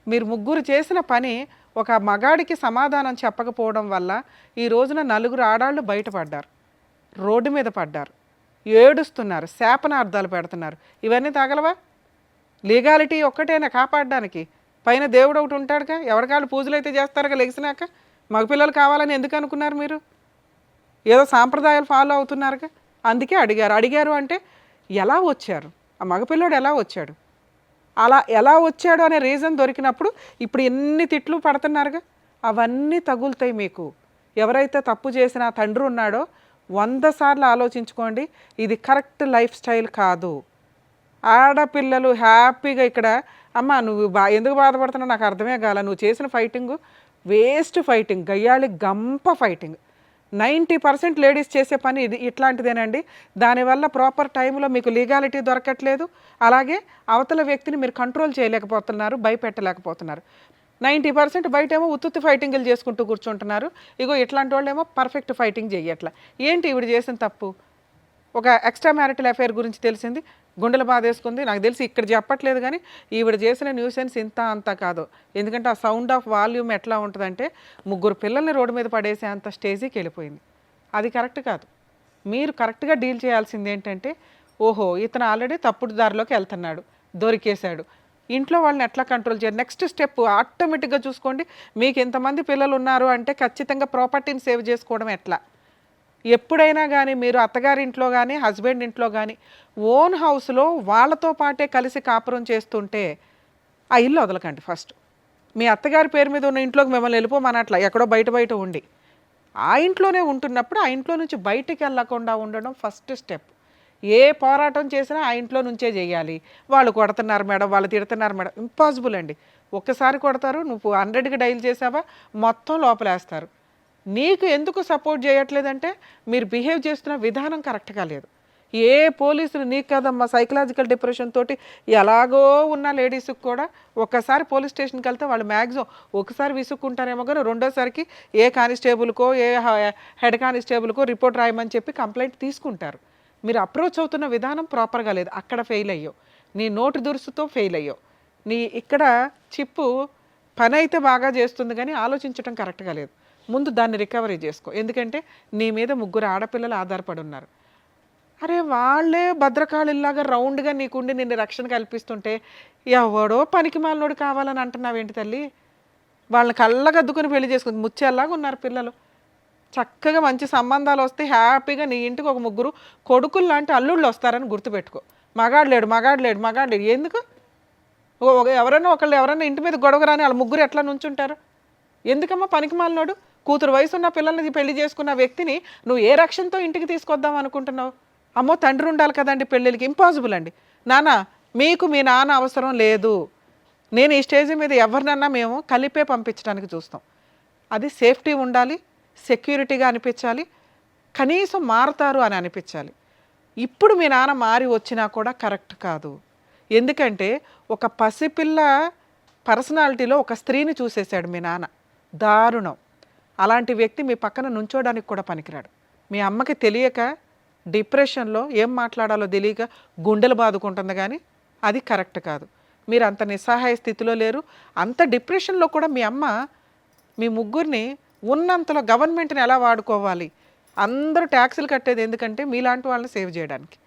మీరు 3 చేసిన పని ఒక మగాడికి సమాధానం చెప్పకపోవడం వల్ల ఈ రోజున 4 ఆడాళ్ళు బయటపడ్డారు, రోడ్డు మీద పడ్డారు, ఏడుస్తున్నారు, శాపనార్థాలు పెడుతున్నారు. ఇవన్నీ తగలవా? లీగాలిటీ ఒక్కటేనా కాపాడడానికి? పైన దేవుడు ఒకటి ఉంటాడుగా, ఎవరికాళ్ళు పూజలు అయితే చేస్తారుగా లెగిసినాక. మగపిల్లలు కావాలని ఎందుకు అనుకున్నారు మీరు? ఏదో సాంప్రదాయాలు ఫాలో అవుతున్నారుగా, అందుకే అడిగారు అంటే ఎలా వచ్చారు, ఆ మగపిల్లోడు ఎలా వచ్చాడు, అలా ఎలా వచ్చాడు అనే రీజన్ దొరికినప్పుడు ఇప్పుడు ఎన్ని తిట్లు పడుతున్నారుగా, అవన్నీ తగులుతాయి మీకు. ఎవరైతే తప్పు చేసిన తండ్రి ఉన్నాడో 100 సార్లు ఆలోచించుకోండి, ఇది కరెక్ట్ లైఫ్ స్టైల్ కాదు. ఆడపిల్లలు హ్యాపీగా ఇక్కడ అమ్మ నువ్వు ఎందుకు బాధపడుతున్నావు నాకు అర్థమే కాల, నువ్వు చేసిన ఫైటింగు వేస్ట్ ఫైటింగ్, గయ్యాళి గంప ఫైటింగ్. 90% లేడీస్ చేసే పని ఇది ఇట్లాంటిదేనండి. దానివల్ల ప్రాపర్ టైంలో మీకు లీగాలిటీ దొరకట్లేదు, అలాగే అవతల వ్యక్తిని మీరు కంట్రోల్ చేయలేకపోతున్నారు, భయపెట్టలేకపోతున్నారు. 90% బయటేమో ఉత్తుత్తి ఫైటింగ్లు చేసుకుంటూ కూర్చుంటున్నారు. ఇగో ఇట్లాంటి వాళ్ళు ఏమో పర్ఫెక్ట్ ఫైటింగ్ చెయ్యట్లా. ఏంటి ఈవిడ చేసిన తప్పు? ఒక ఎక్స్ట్రా మ్యారిటల్ అఫైర్ గురించి తెలిసింది, గుండెలు బాధేసుకుంది. నాకు తెలిసి ఇక్కడ చెప్పట్లేదు కానీ ఈవిడ చేసిన న్యూసెన్స్ ఇంత అంతా కాదు. ఎందుకంటే ఆ సౌండ్ ఆఫ్ వాల్యూమ్ ఎట్లా ఉంటుందంటే 3 పిల్లల్ని రోడ్డు మీద పడేసే అంత స్టేజ్కి వెళ్ళిపోయింది. అది కరెక్ట్ కాదు. మీరు కరెక్ట్గా డీల్ చేయాల్సింది ఏంటంటే, ఓహో ఇతను ఆల్రెడీ తప్పుడు దారిలోకి వెళ్తున్నాడు, దొరికేశాడు, ఇంట్లో వాళ్ళని ఎట్లా కంట్రోల్ చేయాలి? నెక్స్ట్ స్టెప్ ఆటోమేటిక్గా చూసుకోండి. మీకు ఇంతమంది పిల్లలు ఉన్నారు అంటే ఖచ్చితంగా ప్రాపర్టీని సేవ్ చేసుకోవడం ఎట్లా. ఎప్పుడైనా కానీ మీరు అత్తగారింట్లో కానీ హస్బెండ్ ఇంట్లో కానీ ఓన్ హౌస్లో వాళ్ళతో పాటే కలిసి కాపురం చేస్తుంటే ఆ ఇల్లు వదలకండి. ఫస్ట్ మీ అత్తగారి పేరు మీద ఉన్న ఇంట్లోకి మిమ్మల్ని వెళ్ళిపోమనట్లా, ఎక్కడో బయట ఉండి ఆ ఇంట్లోనే ఉంటున్నప్పుడు ఆ ఇంట్లో నుంచి బయటికి వెళ్ళకుండా ఉండడం ఫస్ట్ స్టెప్. ఏ పోరాటం చేసినా ఆ ఇంట్లో నుంచే చేయాలి. వాళ్ళు కొడుతున్నారు మేడం, వాళ్ళు తిడుతున్నారు మేడం, ఇంపాసిబుల్ అండి. ఒక్కసారి కొడతారు, నువ్వు 100కి డైల్ చేసావా మొత్తం లోపలేస్తారు. నీకు ఎందుకు సపోర్ట్ చేయట్లేదంటే మీరు బిహేవ్ చేస్తున్న విధానం కరెక్ట్గా లేదు. ఏ పోలీసులు నీకు కదమ్మా సైకలాజికల్ డిప్రెషన్ తోటి ఎలాగో ఉన్న లేడీస్కి కూడా ఒక్కసారి పోలీస్ స్టేషన్కి వెళ్తే వాళ్ళు మ్యాక్సిమం ఒకసారి విసుక్కుంటారేమో కానీ రెండోసారికి ఏ కానిస్టేబుల్కో ఏ హెడ్ కానిస్టేబుల్కో రిపోర్ట్ రాయమని చెప్పి కంప్లైంట్ తీసుకుంటారు. మీరు అప్రోచ్ అవుతున్న విధానం ప్రాపర్గా లేదు, అక్కడ ఫెయిల్ అయ్యావు. నీ నోటి దురుసుతో ఫెయిల్ అయ్యావు. నీ ఇక్కడ చిప్పు పని అయితే బాగా చేస్తుంది కానీ ఆలోచించడం కరెక్ట్గా లేదు. ముందు దాన్ని రికవరీ చేసుకో. ఎందుకంటే నీ మీద 3 ఆడపిల్లలు ఆధారపడి ఉన్నారు. అరే వాళ్ళే భద్రకాళిల్లాగా రౌండ్గా నీకుండి నిన్ను రక్షణ కల్పిస్తుంటే ఎవడో పనికి మాలినోడు కావాలని అంటున్నావేంటి తల్లి? వాళ్ళని కళ్ళగద్దుకుని పెళ్లి చేసుకుంది ముచ్చేలాగా ఉన్నారు పిల్లలు. చక్కగా మంచి సంబంధాలు వస్తే హ్యాపీగా నీ ఇంటికి ఒక 3 కొడుకులు లాంటి అల్లుళ్ళు వస్తారని గుర్తుపెట్టుకో. మగాడు లేడు ఎందుకు? ఎవరైనా ఇంటి మీద గొడవ రాని వాళ్ళ 3 ఎట్లా నుంచుంటారు? ఎందుకమ్మా పనికి మాలినోడు? కూతురు వయసు ఉన్న పిల్లల్ని పెళ్లి చేసుకున్న వ్యక్తిని నువ్వు ఏ రక్షణతో ఇంటికి తీసుకొద్దాం అనుకుంటున్నావు? అమ్మో తండ్రి ఉండాలి కదండి పెళ్ళిళ్ళకి, ఇంపాసిబుల్ అండి. నాన్న మీకు మీ నాన్న అవసరం లేదు. నేను ఈ స్టేజ్ మీద ఎవరినన్నా మేము కలిపే పంపించడానికి చూస్తాం. అది సేఫ్టీ ఉండాలి, సెక్యూరిటీగా అనిపించాలి, కనీసం మారుతారు అని అనిపించాలి. ఇప్పుడు మీ నాన్న మారి వచ్చినా కూడా కరెక్ట్ కాదు. ఎందుకంటే ఒక పసిపిల్ల పర్సనాలిటీలో ఒక స్త్రీని చూసేశాడు మీ నాన్న. దారుణం. అలాంటి వ్యక్తి మీ పక్కన నుంచోడానికి కూడా పనికిరాడు. మీ అమ్మకి తెలియక డిప్రెషన్లో ఏం మాట్లాడాలో తెలియక గుండెలు బాదుకుంటుంది కానీ అది కరెక్ట్ కాదు. మీరు అంత నిస్సహాయ స్థితిలో లేరు. అంత డిప్రెషన్లో కూడా మీ అమ్మ మీ 3 ఉన్నంతలో గవర్నమెంట్ని ఎలా వాడుకోవాలి, అందరూ ట్యాక్సులు కట్టేది ఎందుకంటే మీలాంటి వాళ్ళని సేవ్ చేయడానికి.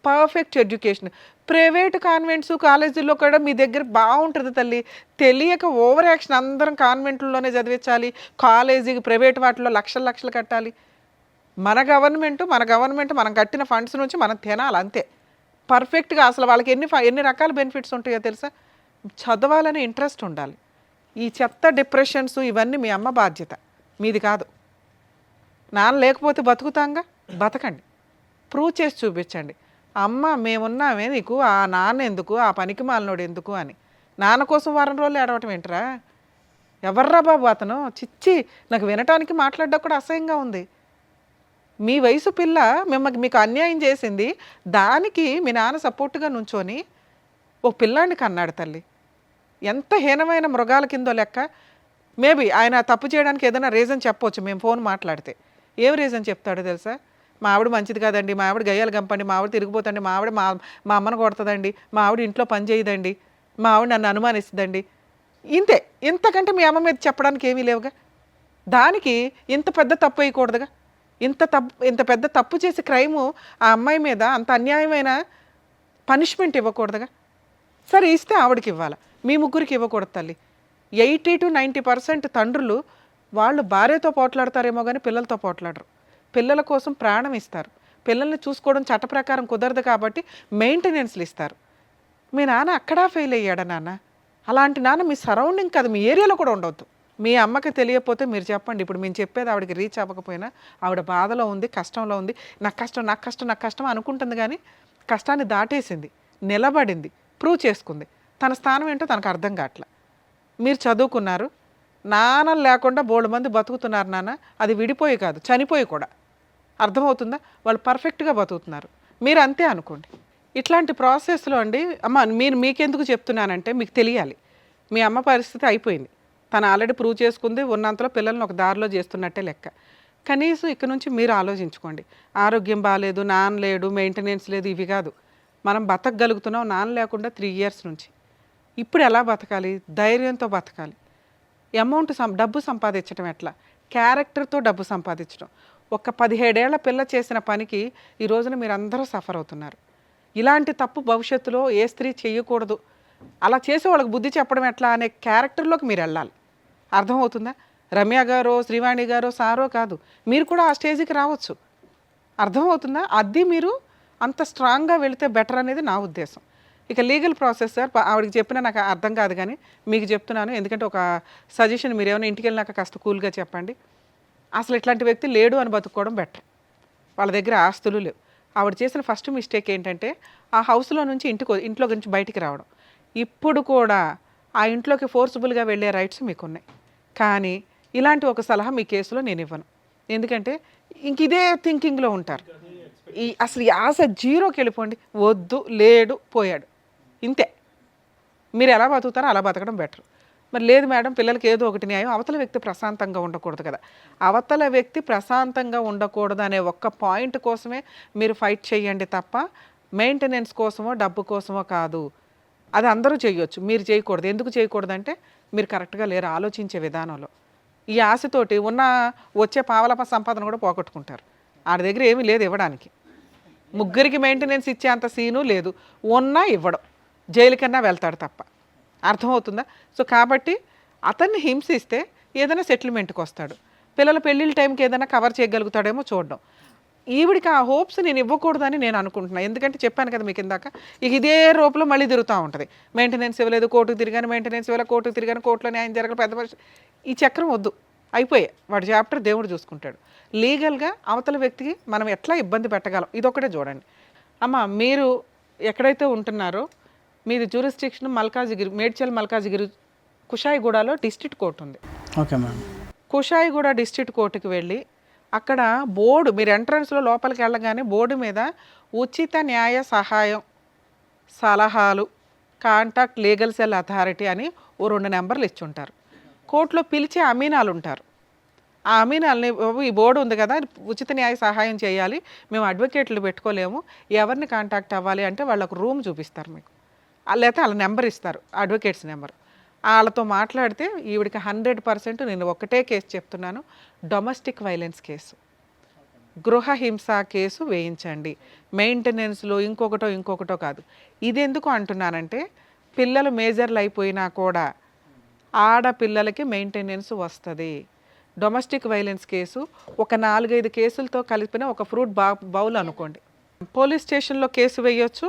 పర్ఫెక్ట్ ఎడ్యుకేషన్ ప్రైవేట్ కాన్వెంట్స్ కాలేజీల్లో కూడా మీ దగ్గర బాగుంటుంది తల్లి. తెలియక ఓవర్ యాక్షన్, అందరం కాన్వెంట్లలోనే చదివించాలి, కాలేజీకి ప్రైవేట్ వాటిలో లక్షలు కట్టాలి. మన గవర్నమెంట్ మనం కట్టిన ఫండ్స్ నుంచి మనం తినాలి అంతే. పర్ఫెక్ట్గా అసలు వాళ్ళకి ఎన్ని రకాల బెనిఫిట్స్ ఉంటాయో తెలుసా? చదవాలని ఇంట్రెస్ట్ ఉండాలి. ఈ చెత్త డిప్రెషన్స్ ఇవన్నీ మీ అమ్మ బాధ్యత, మీది కాదు. నాన్న లేకపోతే బతుకుతాంగా, బతకండి, ప్రూవ్ చేసి చూపించండి. అమ్మ మేమున్నామే నీకు, ఆ నాన్న ఎందుకు, ఆ పనికి మాలినోడు ఎందుకు అని. నాన్న కోసం వారం రోజులు ఏడవటం ఏంట్రా? ఎవర్రా బాబు అతను? చిచ్చి, నాకు వినటానికి మాట్లాడడం కూడా అసహ్యంగా ఉంది. మీ వయసు పిల్ల మీకు అన్యాయం చేసింది, దానికి మీ నాన్న సపోర్ట్గా నుంచొని ఓ పిల్లాడిని కన్నాడు తల్లి. ఎంత హీనమైన మృగాల కిందో లెక్క. మేబీ ఆయన తప్పు చేయడానికి ఏదైనా రీజన్ చెప్పవచ్చు. మేము ఫోన్ మాట్లాడితే ఏం రీజన్ చెప్తాడో తెలుసా? మా ఆవిడ మంచిది కాదండి, మా ఆవిడ గయ్యాలు గంపండి, మా ఆవిడ తిరిగిపోతండి, మా ఆవిడ మా అమ్మను కొడుతుందండి, మా ఆవిడ ఇంట్లో పని చేయదండి, మా ఆవిడ నన్ను అనుమానిస్తుందండి. ఇంతే. ఇంతకంటే మీ అమ్మ మీద చెప్పడానికి ఏమీ లేవుగా. దానికి ఇంత పెద్ద తప్పు వేయకూడదుగా. ఇంత పెద్ద తప్పు చేసి క్రైము ఆ అమ్మాయి మీద అంత అన్యాయమైన పనిష్మెంట్ ఇవ్వకూడదుగా. సరే ఇస్తే ఆవిడకి ఇవ్వాలి, మీ 3కి ఇవ్వకూడదు తల్లి. 80 to 90% తండ్రులు వాళ్ళు భార్యతో పోట్లాడతారేమో కానీ పిల్లలతో పోట్లాడరు. పిల్లల కోసం ప్రాణం ఇస్తారు. పిల్లల్ని చూసుకోవడం చట్ట ప్రకారం కుదరదు కాబట్టి మెయింటెనెన్స్లు ఇస్తారు. మీ నాన్న అక్కడా ఫెయిల్ అయ్యాడా నాన్న? అలాంటి నాన్న మీ సరౌండింగ్ కాదు, మీ ఏరియాలో కూడా ఉండవద్దు. మీ అమ్మకి తెలియకపోతే మీరు చెప్పండి. ఇప్పుడు మేము చెప్పేది ఆవిడకి రీచ్ అవ్వకపోయినా ఆవిడ బాధలో ఉంది, కష్టంలో ఉంది. నాకు కష్టం అనుకుంటుంది కానీ కష్టాన్ని దాటేసింది, నిలబడింది, ప్రూవ్ చేసుకుంది. తన స్థానం ఏంటో తనకు అర్థం కావట్లా. మీరు చదువుకున్నారు, నాన్న లేకుండా బోల్డ్ మంది బతుకుతున్నారు నాన్న. అది విడిపోయి కాదు, చనిపోయి కూడా. అర్థమవుతుందా? వాళ్ళు పర్ఫెక్ట్గా బతుకుతున్నారు, మీరు అంతే అనుకోండి. ఇట్లాంటి ప్రాసెస్లో అండి అమ్మ మీకెందుకు చెప్తున్నానంటే మీకు తెలియాలి. మీ అమ్మ పరిస్థితి అయిపోయింది, తను ఆల్రెడీ ప్రూవ్ చేసుకుంది. ఉన్నంతలో పిల్లల్ని ఒక దారిలో చేస్తున్నట్టే లెక్క. కనీసం ఇక్కడ నుంచి మీరు ఆలోచించుకోండి. ఆరోగ్యం బాగాలేదు, నాన్న లేడు, మెయింటెనెన్స్ లేదు, ఇవి కాదు. మనం బతకగలుగుతున్నాం నాన్న లేకుండా 3 years నుంచి. ఇప్పుడు ఎలా బతకాలి? ధైర్యంతో బతకాలి. అమౌంట్ డబ్బు సంపాదించడం ఎట్లా? క్యారెక్టర్తో డబ్బు సంపాదించడం. ఒక 17 ఏళ్ల పిల్ల చేసిన పనికి ఈ రోజున మీరు అందరూ సఫర్ అవుతున్నారు. ఇలాంటి తప్పు భవిష్యత్తులో ఏ స్త్రీ చేయకూడదు. అలా చేసే వాళ్ళకి బుద్ధి చెప్పడం ఎట్లా అనే క్యారెక్టర్లోకి మీరు వెళ్ళాలి. అర్థమవుతుందా? రమ్య గారో శ్రీవాణి గారో సారో కాదు, మీరు కూడా ఆ స్టేజ్కి రావచ్చు. అర్థమవుతుందా? అది మీరు అంత స్ట్రాంగ్గా వెళితే బెటర్ అనేది నా ఉద్దేశం. ఇక లీగల్ ప్రాసెస్ సార్, ఆవిడకి చెప్పినా నాకు అర్థం కాదు కానీ మీకు చెప్తున్నాను, ఎందుకంటే ఒక సజెషన్, మీరు ఏమైనా ఇంటికి వెళ్ళినాక కాస్త కూల్గా చెప్పండి. అసలు ఇట్లాంటి వ్యక్తి లేడు అని బతుక్కోవడం బెటర్. వాళ్ళ దగ్గర ఆస్తులు లేవు. ఆవిడ చేసిన ఫస్ట్ మిస్టేక్ ఏంటంటే ఆ హౌస్లో నుంచి ఇంట్లో నుంచి బయటికి రావడం. ఇప్పుడు కూడా ఆ ఇంట్లోకి ఫోర్స్ఫుల్గా వెళ్ళే రైట్స్ మీకున్నాయి. కానీ ఇలాంటి ఒక సలహా మీ కేసులో నేను ఇవ్వను. ఎందుకంటే ఇంక ఇదే థింకింగ్లో ఉంటారు. అసలు ఈ ఆశ జీరోకి వెళ్ళిపోండి. వద్దు, లేడు, పోయాడు, ఇంతే. మీరు ఎలా బతుకుతారో అలా బతకడం బెటర్. మరి లేదు మేడం, పిల్లలకి ఏదో ఒకటి న్యాయం, అవతల వ్యక్తి ప్రశాంతంగా ఉండకూడదు కదా. అవతల వ్యక్తి ప్రశాంతంగా ఉండకూడదు అనే ఒక్క పాయింట్ కోసమే మీరు ఫైట్ చేయండి తప్ప మెయింటెనెన్స్ కోసమో డబ్బు కోసమో కాదు. అది అందరూ చేయొచ్చు, మీరు చేయకూడదు. ఎందుకు చేయకూడదంటే మీరు కరెక్ట్గా లేరు ఆలోచించే విధానంలో. ఈ ఆశతోటి వచ్చే పావలప సంపాదన కూడా పోగొట్టుకుంటారు. ఆడి దగ్గర ఏమీ లేదు ఇవ్వడానికి. ముగ్గురికి మెయింటెనెన్స్ ఇచ్చే అంత సీను లేదు. ఉన్నా ఇవ్వడం, జైలుకన్నా వెళ్తాడు తప్ప. అర్థమవుతుందా? సో కాబట్టి అతన్ని హింసిస్తే ఏదైనా సెటిల్మెంట్కి వస్తాడు. పిల్లల పెళ్ళిళ్ళ టైంకి ఏదైనా కవర్ చేయగలుగుతాడేమో చూడడం. ఈవిడికి ఆ హోప్స్ నేను ఇవ్వకూడదని నేను అనుకుంటున్నాను. ఎందుకంటే చెప్పాను కదా మీకు ఇందాక, ఇక ఇదే రూపంలో మళ్ళీ తిరుగుతూ ఉంటుంది. మెయింటెనెన్స్ ఇవ్వలేదు, కోర్టుకు తిరిగాను, మెయింటెనెన్స్ ఇవ్వలేదు, కోర్టుకు తిరిగాను, కోర్టులో న్యాయం జరగదు, పెద్ద మనిషి. ఈ చక్రం వద్దు, అయిపోయాయి. వాడి చాప్టర్ దేవుడు చూసుకుంటాడు. లీగల్గా అవతల వ్యక్తికి మనం ఎట్లా ఇబ్బంది పెట్టగలం, ఇదొకటే చూడండి. అమ్మ, మీరు ఎక్కడైతే ఉంటున్నారో మీది జ్యూరిస్డిక్షన్ మల్కాజిగిరి, మేడ్చల్ మల్కాజిగిరి కుషాయిగూడలో డిస్ట్రిక్ట్ కోర్టు ఉంది. Okay madam. కుషాయిగూడ డిస్ట్రిక్ట్ కోర్టుకి వెళ్ళి అక్కడ బోర్డు, మీరు ఎంట్రన్స్లో లోపలికి వెళ్ళగానే బోర్డు మీద ఉచిత న్యాయ సహాయం సలహాలు కాంటాక్ట్ లీగల్ సెల్ అథారిటీ అని 2 నెంబర్లు ఇచ్చి ఉంటారు. కోర్టులో పిలిచే అమీనాలు ఉంటారు. ఆ అమీనాల్ని, ఈ బోర్డు ఉంది కదా, ఉచిత న్యాయ సహాయం చేయాలి, మేము అడ్వకేట్లు పెట్టుకోలేము, ఎవరిని కాంటాక్ట్ అవ్వాలి అంటే వాళ్ళకు రూమ్ చూపిస్తారు మీకు, లేకపోతే వాళ్ళ నెంబర్ ఇస్తారు, అడ్వకేట్స్ నెంబర్. వాళ్ళతో మాట్లాడితే ఈవిడికి 100% నేను ఒకటే కేసు చెప్తున్నాను, డొమెస్టిక్ వైలెన్స్ కేసు, గృహ హింస కేసు వేయించండి. మెయింటెనెన్స్లో ఇంకొకటో కాదు. ఇది ఎందుకు అంటున్నానంటే పిల్లలు మేజర్లు అయిపోయినా కూడా ఆడపిల్లలకి మెయింటెనెన్స్ వస్తుంది. డొమెస్టిక్ వైలెన్స్ కేసు ఒక 4-5 కేసులతో కలిపిన ఒక ఫ్రూట్ బౌల్ అనుకోండి. పోలీస్ స్టేషన్లో కేసు వేయొచ్చు.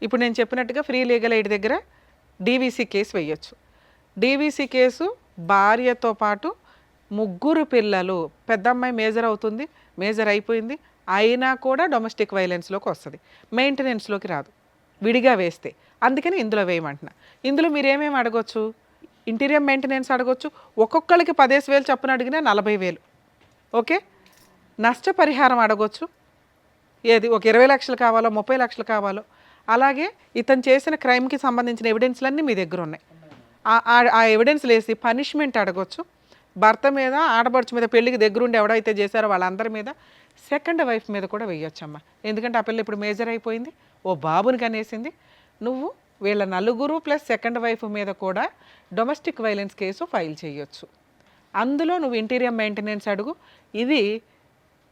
ఇప్పుడు నేను చెప్పినట్టుగా ఫ్రీ లీగల్ ఎయిడ్ దగ్గర డీవీసీ కేసు వేయొచ్చు. డీవీసీ కేసు భార్యతో పాటు 3 పిల్లలు, పెద్ద అమ్మాయి మేజర్ అవుతుంది, మేజర్ అయిపోయింది, అయినా కూడా డొమెస్టిక్ వైలెన్స్లోకి వస్తుంది, మెయింటెనెన్స్లోకి రాదు, విడిగా వేస్తే. అందుకని ఇందులో వేయమంటున్నా. ఇందులో మీరు ఏమేమి అడగొచ్చు? ఇంటీరియర్ మెయింటెనెన్స్ అడగొచ్చు. ఒక్కొక్కరికి 15,000 చొప్పున అడిగినా 40,000. ఓకే. నష్టపరిహారం అడగొచ్చు. ఏది ఒక 20 లక్షలు కావాలో 30 లక్షలు కావాలో. అలాగే ఇతను చేసిన క్రైమ్కి సంబంధించిన ఎవిడెన్స్లన్నీ మీ దగ్గర ఉన్నాయి. ఆ ఎవిడెన్స్లు వేసి పనిష్మెంట్ అడగొచ్చు. భర్త మీద, ఆడపడుచు మీద, పెళ్ళికి దగ్గరుండి ఎవడైతే చేశారో వాళ్ళందరి మీద, సెకండ్ వైఫ్ మీద కూడా వేయొచ్చమ్మా. ఎందుకంటే ఆ పిల్ల ఇప్పుడు మేజర్ అయిపోయింది, ఓ బాబుని కనేసింది. నువ్వు వీళ్ళ 4 ప్లస్ సెకండ్ వైఫ్ మీద కూడా డొమెస్టిక్ వైలెన్స్ కేసు ఫైల్ చేయొచ్చు. అందులో నువ్వు ఇంటీరియర్ మెయింటెనెన్స్ అడుగు. ఇది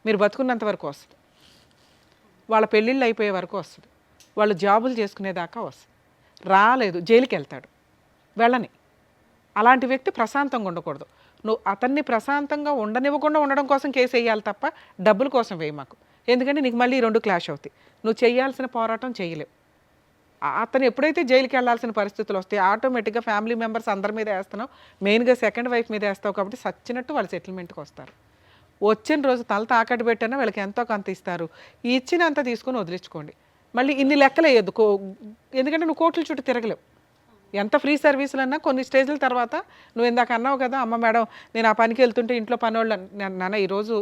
మీరు బతుకున్నంత వరకు వస్తుంది, వాళ్ళ పెళ్ళిళ్ళు అయిపోయే వరకు వస్తుంది, వాళ్ళు జాబులు చేసుకునేదాకా వస్తుంది. రాలేదు, జైలుకి వెళ్తాడు, వెళ్ళని. అలాంటి వ్యక్తి ప్రశాంతంగా ఉండకూడదు. నువ్వు అతన్ని ప్రశాంతంగా ఉండనివ్వకుండా ఉండడం కోసం కేసు వేయాలి తప్ప డబ్బుల కోసం వేయి మాకు. ఎందుకంటే నీకు మళ్ళీ 2 క్లాష్ అవుతాయి. నువ్వు చేయాల్సిన పోరాటం చేయలేవు. అతను ఎప్పుడైతే జైలుకి వెళ్ళాల్సిన పరిస్థితులు వస్తాయి, ఆటోమేటిక్గా ఫ్యామిలీ మెంబర్స్ అందరి మీద వేస్తున్నావు, మెయిన్గా సెకండ్ వైఫ్ మీద వేస్తావు. కాబట్టి సచ్చినట్టు వాళ్ళు సెటిల్మెంట్కి వస్తారు. వచ్చిన రోజు తల తాకట్టు పెట్టినా వీళ్ళకి ఎంతో కొంత ఇస్తారు, ఇచ్చినంత తీసుకొని వదిలించుకోండి. మళ్ళీ ఇన్ని లెక్కలు వేయద్దు, ఎందుకంటే నువ్వు కోర్టుల చుట్టూ తిరగలేవు. ఎంత ఫ్రీ సర్వీసులు అన్నా కొన్ని స్టేజ్ల తర్వాత, నువ్వు ఇందాక అన్నావు కదా, అమ్మ మేడం నేను ఆ పనికి వెళ్తుంటే ఇంట్లో పనివాళ్ళు, నాన్న ఈరోజు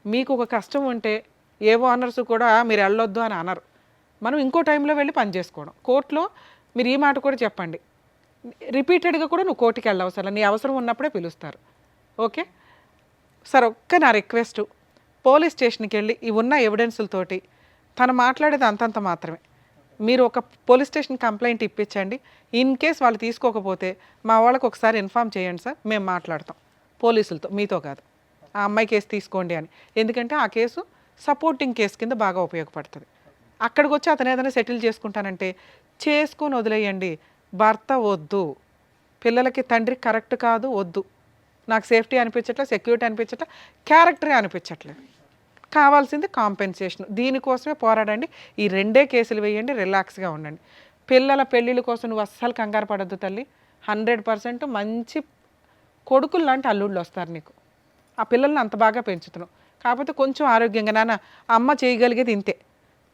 మీకు ఒక కష్టం ఉంటే ఏ ఓనర్స్ కూడా మీరు వెళ్ళొద్దు అని అనరు. మనం ఇంకో టైంలో వెళ్ళి పని చేసుకోవడం. కోర్టులో మీరు ఈ మాట కూడా చెప్పండి, రిపీటెడ్గా కూడా నువ్వు కోర్టుకి వెళ్ళవసరం, నీ అవసరం ఉన్నప్పుడే పిలుస్తారు. ఓకే సార్, నా రిక్వెస్ట్, పోలీస్ స్టేషన్కి వెళ్ళి ఈ ఉన్న ఎవిడెన్సులతోటి తను మాట్లాడేది అంతంత మాత్రమే. మీరు ఒక పోలీస్ స్టేషన్ కంప్లైంట్ ఇప్పించండి. ఇన్ కేస్ వాళ్ళు తీసుకోకపోతే మా వాళ్ళకి ఒకసారి ఇన్ఫామ్ చేయండి సార్, మేము మాట్లాడతాం పోలీసులతో, మీతో కాదు. ఆ అమ్మాయి కేసు తీసుకోండి అని. ఎందుకంటే ఆ కేసు సపోర్టింగ్ కేసు కింద బాగా ఉపయోగపడుతుంది. అక్కడికి వచ్చి అతను ఏదైనా సెటిల్ చేసుకుంటానంటే చేసుకొని వదిలేయండి. భర్త వద్దు, పిల్లలకి తండ్రి కరెక్ట్ కాదు వద్దు, నాకు సేఫ్టీ అనిపించట్లేదు, సెక్యూరిటీ అనిపించట్లేదు, క్యారెక్టరే అనిపించట్లేదు, కావాల్సింది కాంపెన్సేషన్. దీనికోసమే పోరాడండి. ఈ 2 కేసులు వేయండి, రిలాక్స్గా ఉండండి. పిల్లల పెళ్ళిళ్ళ కోసం నువ్వు అస్సలు కంగారు పడద్దు తల్లి. 100% మంచి కొడుకులు లాంటి అల్లుళ్ళు వస్తారు నీకు. ఆ పిల్లల్ని అంత బాగా పెంచుతున్నావు. కాకపోతే కొంచెం ఆరోగ్యంగా, నాన్న అమ్మ చేయగలిగేది ఇంతే,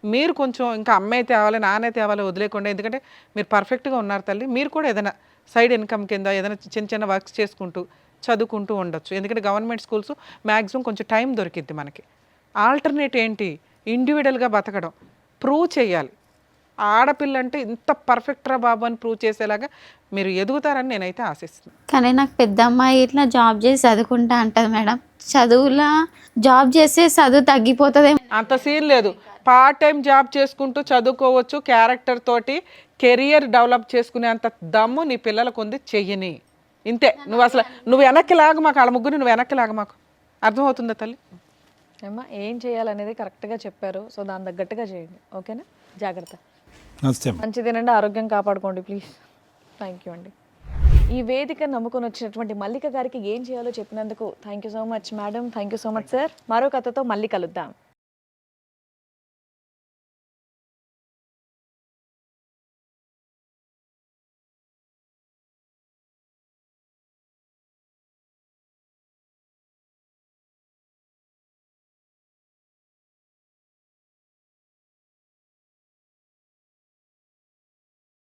మీరు కొంచెం ఇంకా అమ్మే తేవాలి నాన్నే తేవాలి వదిలేకుండా, ఎందుకంటే మీరు పర్ఫెక్ట్గా ఉన్నారు తల్లి. మీరు కూడా ఏదైనా సైడ్ ఇన్కమ్ కింద ఏదైనా చిన్న చిన్న వర్క్స్ చేసుకుంటూ చదువుకుంటూ ఉండొచ్చు. ఎందుకంటే గవర్నమెంట్ స్కూల్స్ మ్యాక్సిమం కొంచెం టైం దొరికిద్ది మనకి. ఆల్టర్నేట్ ఏంటి, ఇండివిజువల్గా బతకడం, ప్రూవ్ చేయాలి. ఆడపిల్ల అంటే ఇంత పర్ఫెక్ట్రా బాబు అని ప్రూవ్ చేసేలాగా మీరు ఎదుగుతారని నేనైతే ఆశిస్తున్నాను. కానీ నాకు పెద్ద అమ్మాయి ఇట్లా జాబ్ చేసి చదువుకుంటా అంటది మేడం. చదువులా జాబ్ చేస్తే చదువు తగ్గిపోతుంది. అంత సీన్ లేదు, పార్ట్ టైం జాబ్ చేసుకుంటూ చదువుకోవచ్చు. క్యారెక్టర్ తోటి కెరియర్ డెవలప్ చేసుకునే అంత దమ్ము నీ పిల్లలకు ఉంది, చెయ్యని. ఇంతే. నువ్వు వెనక్కి లాగా మాకు, వాళ్ళ ముగ్గురు నువ్వు వెనక్కి లాగా మాకు. అర్థమవుతుందా తల్లి? అమ్మా ఏం చేయాలనేది కరెక్ట్గా చెప్పారు. సో దాని తగ్గట్టుగా చేయండి, ఓకేనా? జాగ్రత్త. నమస్తే. మంచి తినండి, ఆరోగ్యం కాపాడుకోండి ప్లీజ్. థ్యాంక్ యూ అండి. ఈ వేదిక నమ్ముకొని వచ్చినటువంటి మల్లిక గారికి ఏం చేయాలో చెప్పినందుకు thank you so much madam. Thank you so much sir. మరో కథతో మళ్ళీ కలుద్దాం.